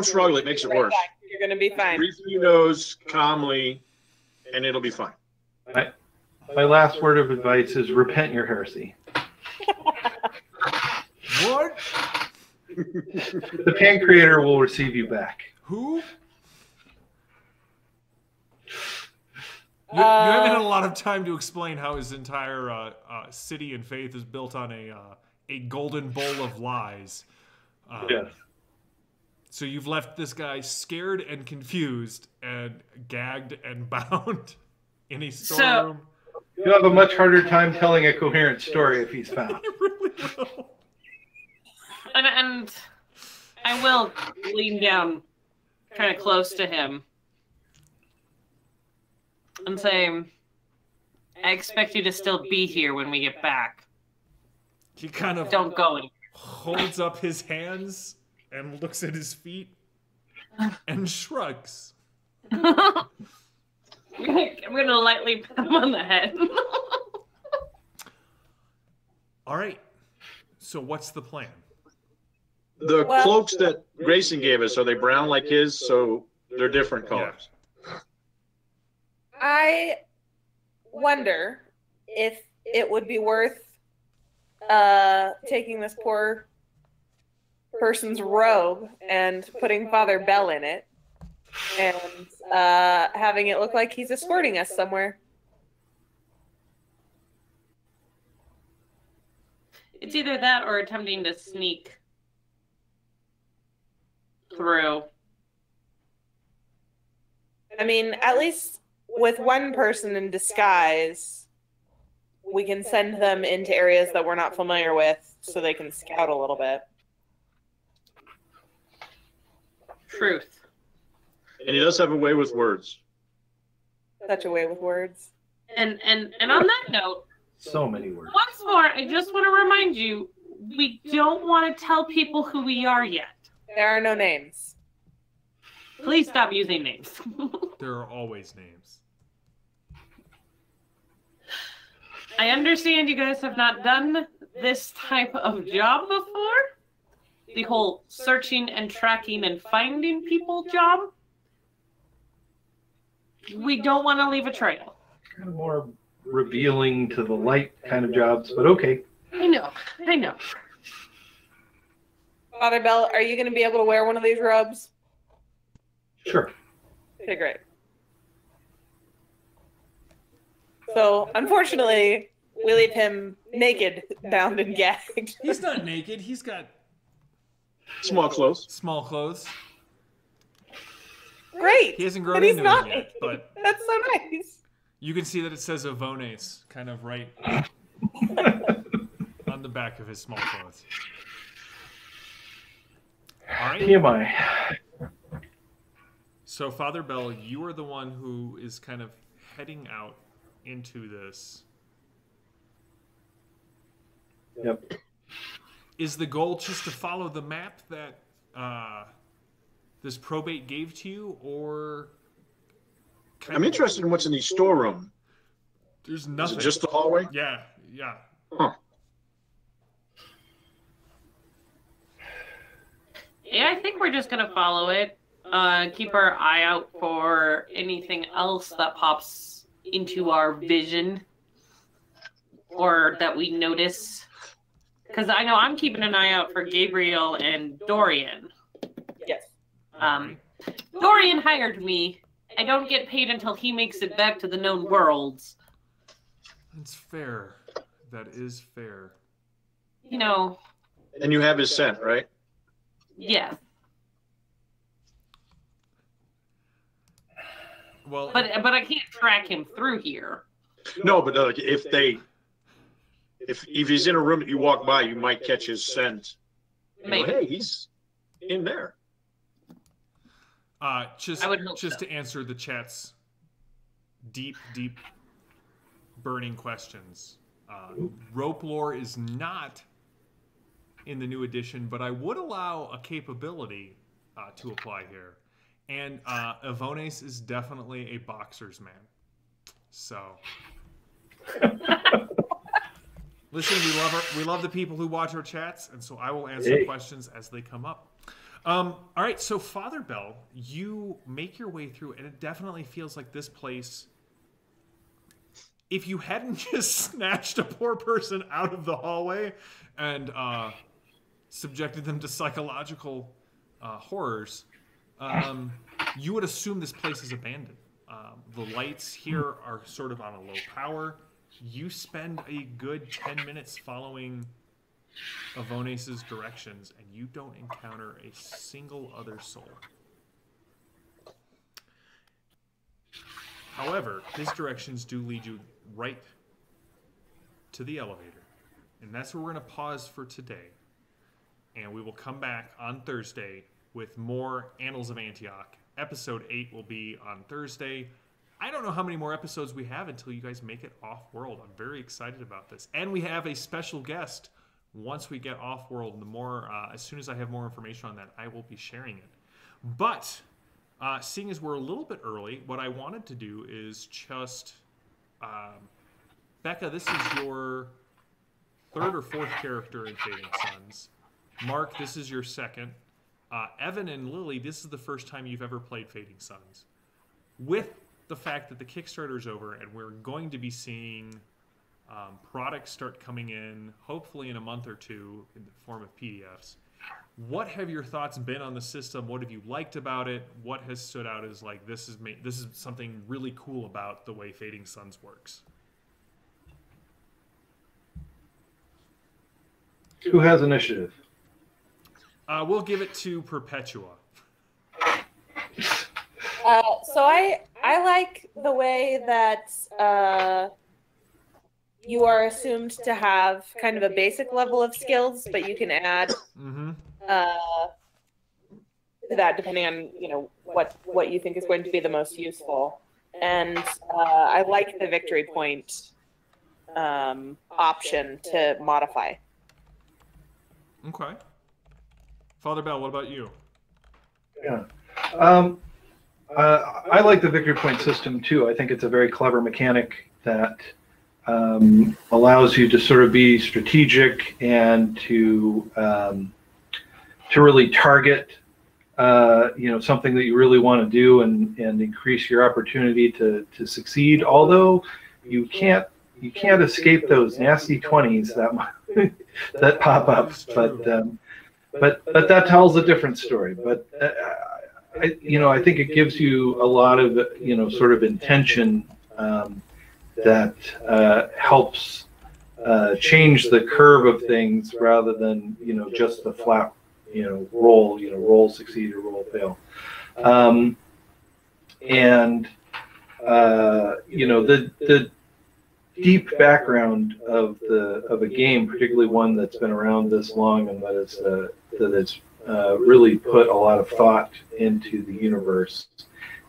struggle, it makes it worse. You're going to be fine. Breathe through your nose calmly, and it'll be fine. my last word of advice is repent your heresy. What? The Pan Creator will receive you back. Who? You haven't had a lot of time to explain how his entire city and faith is built on a golden bowl of lies. Yes. So you've left this guy scared and confused and gagged and bound in a storeroom. You'll have a much harder time telling a coherent story if he's found. You really will. And I will lean down kind of close to him and say, I expect you to still be here when we get back. He kind of Don't go anywhere. holds up his hands and looks at his feet and shrugs. I'm gonna lightly pat him on the head. All right. So what's the plan? The cloaks that Grayson gave us, are they brown like his? So they're different colors. I wonder if it would be worth taking this poor person's robe and putting Father Bell in it and having it look like he's escorting us somewhere. It's either that or attempting to sneak through. I mean, at least with one person in disguise, we can send them into areas that we're not familiar with so they can scout a little bit. Truth. And he does have a way with words. Such a way with words. And on that note, So many words. once more, I just want to remind you, we don't want to tell people who we are yet. There are no names. Please stop using names. There are always names. I understand you guys have not done this type of job before. The whole searching and tracking and finding people job. We don't want to leave a trail. Kind of more revealing to the light kind of jobs, but okay. I know. Father Bell, are you going to be able to wear one of these robes? Sure. Okay, great. So, unfortunately, we leave him naked, bound, and gagged. He's not naked. He's got Small clothes. small clothes. Great. He hasn't grown But he's into not it yet, naked. but That's so nice. you can see that it says Avones kind of right on the back of his small clothes. All right. TMI. So, Father Bell, you are the one who is kind of heading out into this. Yep. Is the goal just to follow the map that this probate gave to you, or? I'm interested in what's in the storeroom. There's Is nothing. it just the hallway? Yeah. Huh. Yeah, I think we're just gonna follow it. Keep our eye out for anything else that pops into our vision or that we notice. Because I know I'm keeping an eye out for Gabriel and Dorian. Yes. Dorian hired me. I don't get paid until he makes it back to the known worlds. That's fair. That is fair. You know. And you have his scent, right? Yeah. Well, but I can't track him through here. No, but if he's in a room that you walk by, you might catch his scent. Maybe. Hey, he's in there. Just to answer the chat's deep burning questions. Rope lore is not in the new edition, but I would allow a capability to apply here. And Avones is definitely a boxer's man. So, listen, we love the people who watch our chats, and so I will answer questions as they come up. All right, so Father Bell, you make your way through, and it definitely feels like this place. If you hadn't just snatched a poor person out of the hallway and subjected them to psychological horrors, you would assume this place is abandoned. The lights here are sort of on a low power. You spend a good 10 minutes following Avones' directions, and you don't encounter a single other soul. However, his directions do lead you right to the elevator. And that's where we're going to pause for today. And we will come back on Thursday with more Annals of Antioch. Episode 8 will be on Thursday. I don't know how many more episodes we have until you guys make it off-world. I'm very excited about this. And we have a special guest once we get off-world. As soon as I have more information on that, I will be sharing it. But seeing as we're a little bit early, what I wanted to do is just... Becca, this is your third or fourth character in Fading Suns. Mark, this is your second. Evan and Lily, this is the first time you've ever played Fading Suns. With the fact that the Kickstarter is over and we're going to be seeing products start coming in, hopefully in a month or two, in the form of PDFs. What have your thoughts been on the system? What have you liked about it? What has stood out as like this is something really cool about the way Fading Suns works? Who has initiative? Uh, We'll give it to Perpetua. So I like the way that you are assumed to have kind of a basic level of skills, but you can add to that depending on what you think is going to be the most useful. And I like the victory point option to modify. Okay. Father Bell, what about you? Yeah. I like the victory point system too. I think it's a very clever mechanic that allows you to sort of be strategic and to really target something that you really want to do and increase your opportunity to succeed. Although you can't escape those nasty 20s that pop up, but that tells a different story. But I think it gives you a lot of sort of intention that helps change the curve of things rather than just the flat roll succeed or roll fail. The deep background of a game, particularly one that's been around this long and that it's really put a lot of thought into the universe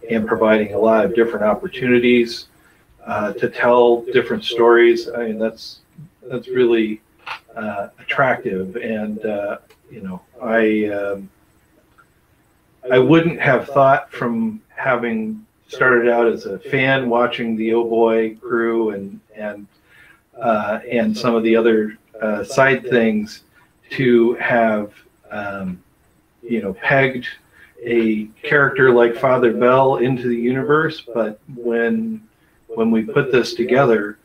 and providing a lot of different opportunities to tell different stories. I mean, that's really attractive, and I wouldn't have thought, from having started out as a fan watching the Oh Boy crew and some of the other side things, to have pegged a character like Father Bell into the universe, but when we put this together,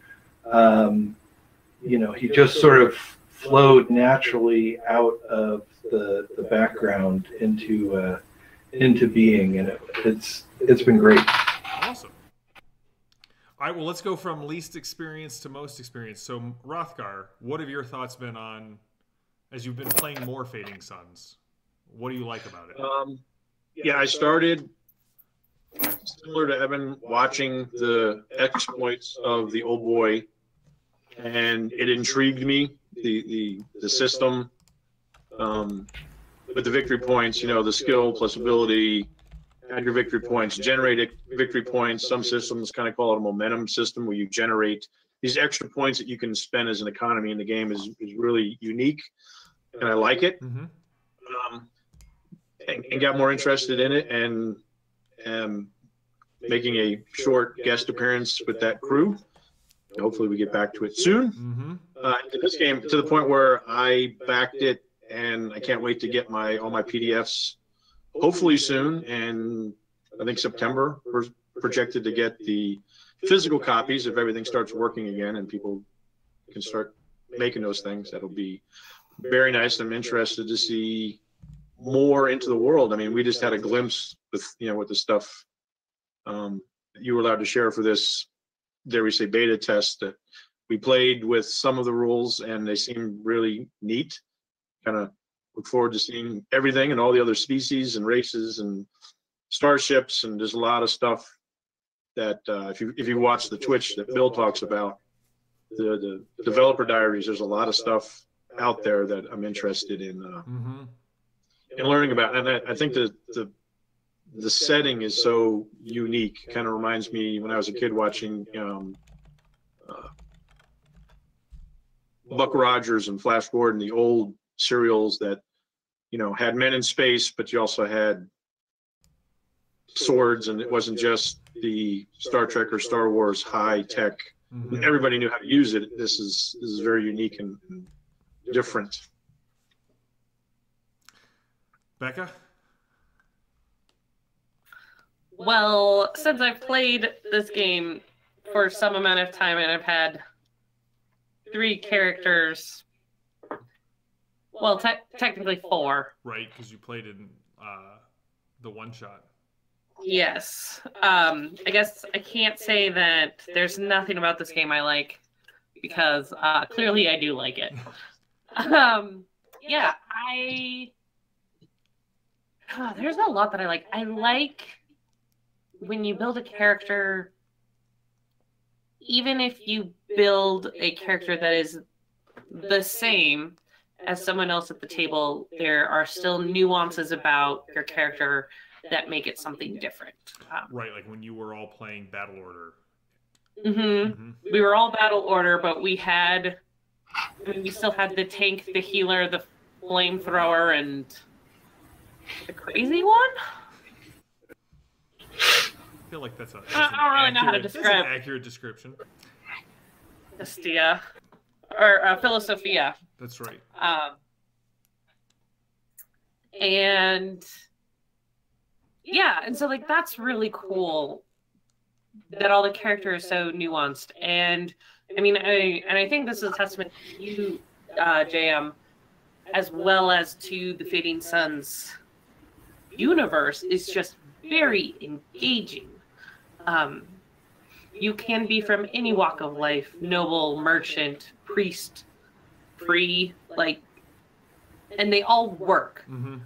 he just sort of flowed naturally out of the background into being, and it's been great. Awesome. All right, well, let's go from least experience to most experience. So, Rothgar, what have your thoughts been on, as you've been playing more Fading Suns? What do you like about it? Yeah, I started similar to Evan, watching the exploits of the old boy, and it intrigued me, the system, with the victory points, the skill plus ability, add your victory points, generate victory points. Some systems kind of call it a momentum system, where you generate these extra points that you can spend as an economy in the game is really unique, and I like it. Mm-hmm. And got more interested in it, and making a short guest appearance with that crew. Hopefully we get back to it soon. Mm-hmm. This game, to the point where I backed it, and I can't wait to get all my PDFs hopefully soon. And I think September we're projected to get the physical copies if everything starts working again and people can start making those things. That'll be very nice. I'm interested to see more into the world. I mean, we just had a glimpse with with the stuff you were allowed to share for this, dare we say, beta test, that we played with some of the rules, and they seem really neat. Kind of look forward to seeing everything and all the other species and races and starships, and there's a lot of stuff that if you watch the Twitch that Bill talks about, the developer diaries, there's a lot of stuff out there that I'm interested in. And learning about, and I think the setting is so unique. Kind of reminds me when I was a kid watching Buck Rogers and Flash Gordon, the old serials that had men in space, but you also had swords, and it wasn't just the Star Trek or Star Wars high tech. Mm-hmm. Everybody knew how to use it. This is very unique and different. Becca? Well, since I've played this game for some amount of time and I've had 3 characters, well, technically 4. Right, because you played in the one-shot. Yes. I guess I can't say that there's nothing about this game I like, because clearly I do like it. Yeah, there's a lot that I like. I like when you build a character, even if you build a character that is the same as someone else at the table, there are still nuances about your character that make it something different. Right, like when you were all playing Battle Order. Mm-hmm. We were all Battle Order, but we still had the tank, the healer, the flamethrower, and the crazy one? I feel like that's I don't really know how to describe. That's an accurate description. Estia. Or Philosophia. That's right. And yeah, and so like that's really cool that all the characters are so nuanced. And I mean, I think this is a testament to you, JM, as well as to the Fading Suns universe, is just very engaging. You can be from any walk of life, noble, merchant, priest, free, and they all work. Mm-hmm.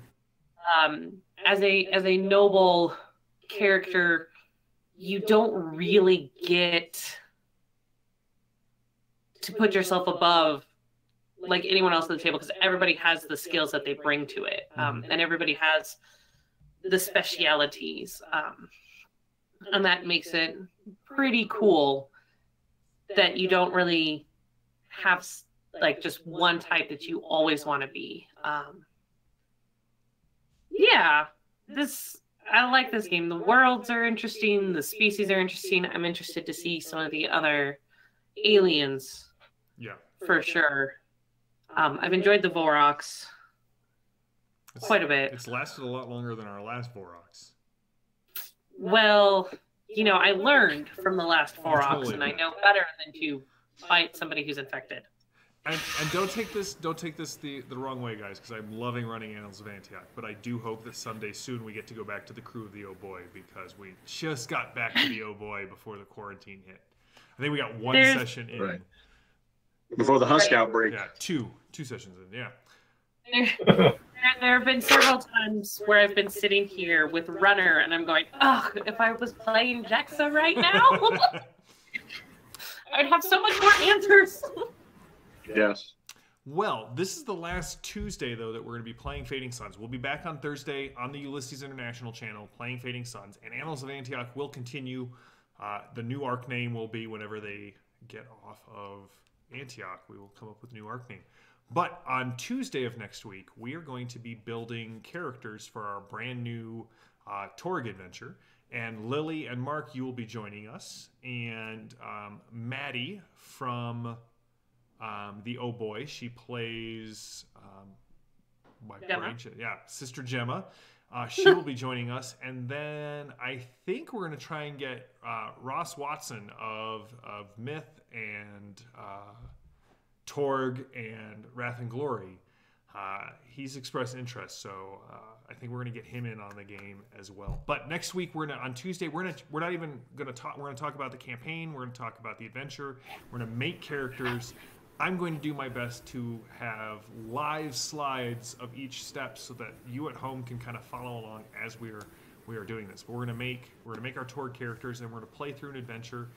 As a noble character, you don't really get to put yourself above like anyone else at the table, because everybody has the skills that they bring to it, and everybody has the specialities, and that makes it pretty cool that you don't really have like just one type that you always want to be. Yeah, I like this game. The worlds are interesting, the species are interesting. I'm interested to see some of the other aliens. Yeah, for sure. I've enjoyed the Voroks. quite a bit. It's lasted a lot longer than our last Vorox. Well, I learned from the last Vorox, totally and I did. know better than to fight somebody who's infected. And don't take this the wrong way, guys, because I'm loving running Annals of Antioch. But I do hope that someday soon we get to go back to the crew of the Oh Boy, because we just got back to the Oh Boy before the quarantine hit. I think we got one session in. Right. Before the husk outbreak. Yeah, two sessions in. Yeah. There have been several times where I've been sitting here with Runner, and I'm going, "Oh, if I was playing Jaxa right now, I'd have so much more answers." Yes. Well, this is the last Tuesday, though, that we're going to be playing Fading Suns. We'll be back on Thursday on the Ulysses International channel playing Fading Suns, and Annals of Antioch will continue. The new arc name will be whenever they get off of Antioch. We will come up with a new arc name. But on Tuesday of next week, we are going to be building characters for our brand new Torg adventure. And Lily and Mark, you will be joining us. And Maddie from the Oh Boy, she plays Sister Gemma. She will be joining us. And then I think we're going to try and get Ross Watson of Myth and Torg and Wrath and Glory. He's expressed interest, so I think we're going to get him in on the game as well. But next week, on Tuesday, we're not even going to talk. We're going to talk about the campaign. We're going to talk about the adventure. We're going to make characters. I'm going to do my best to have live slides of each step so that you at home can kind of follow along as we are doing this. But we're going to make our Torg characters, and we're going to play through an adventure,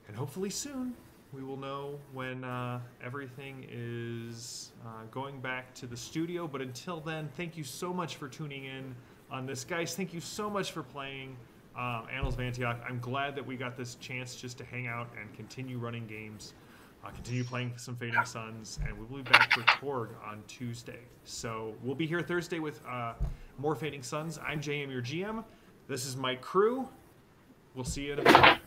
and hopefully soon we will know when everything is going back to the studio. But until then, thank you so much for tuning in on this. Guys, thank you so much for playing Annals of Antioch. I'm glad that we got this chance just to hang out and continue running games, continue playing some Fading Suns, and we'll be back for Torg on Tuesday. So we'll be here Thursday with more Fading Suns. I'm JM, your GM. This is my crew. We'll see you in a bit.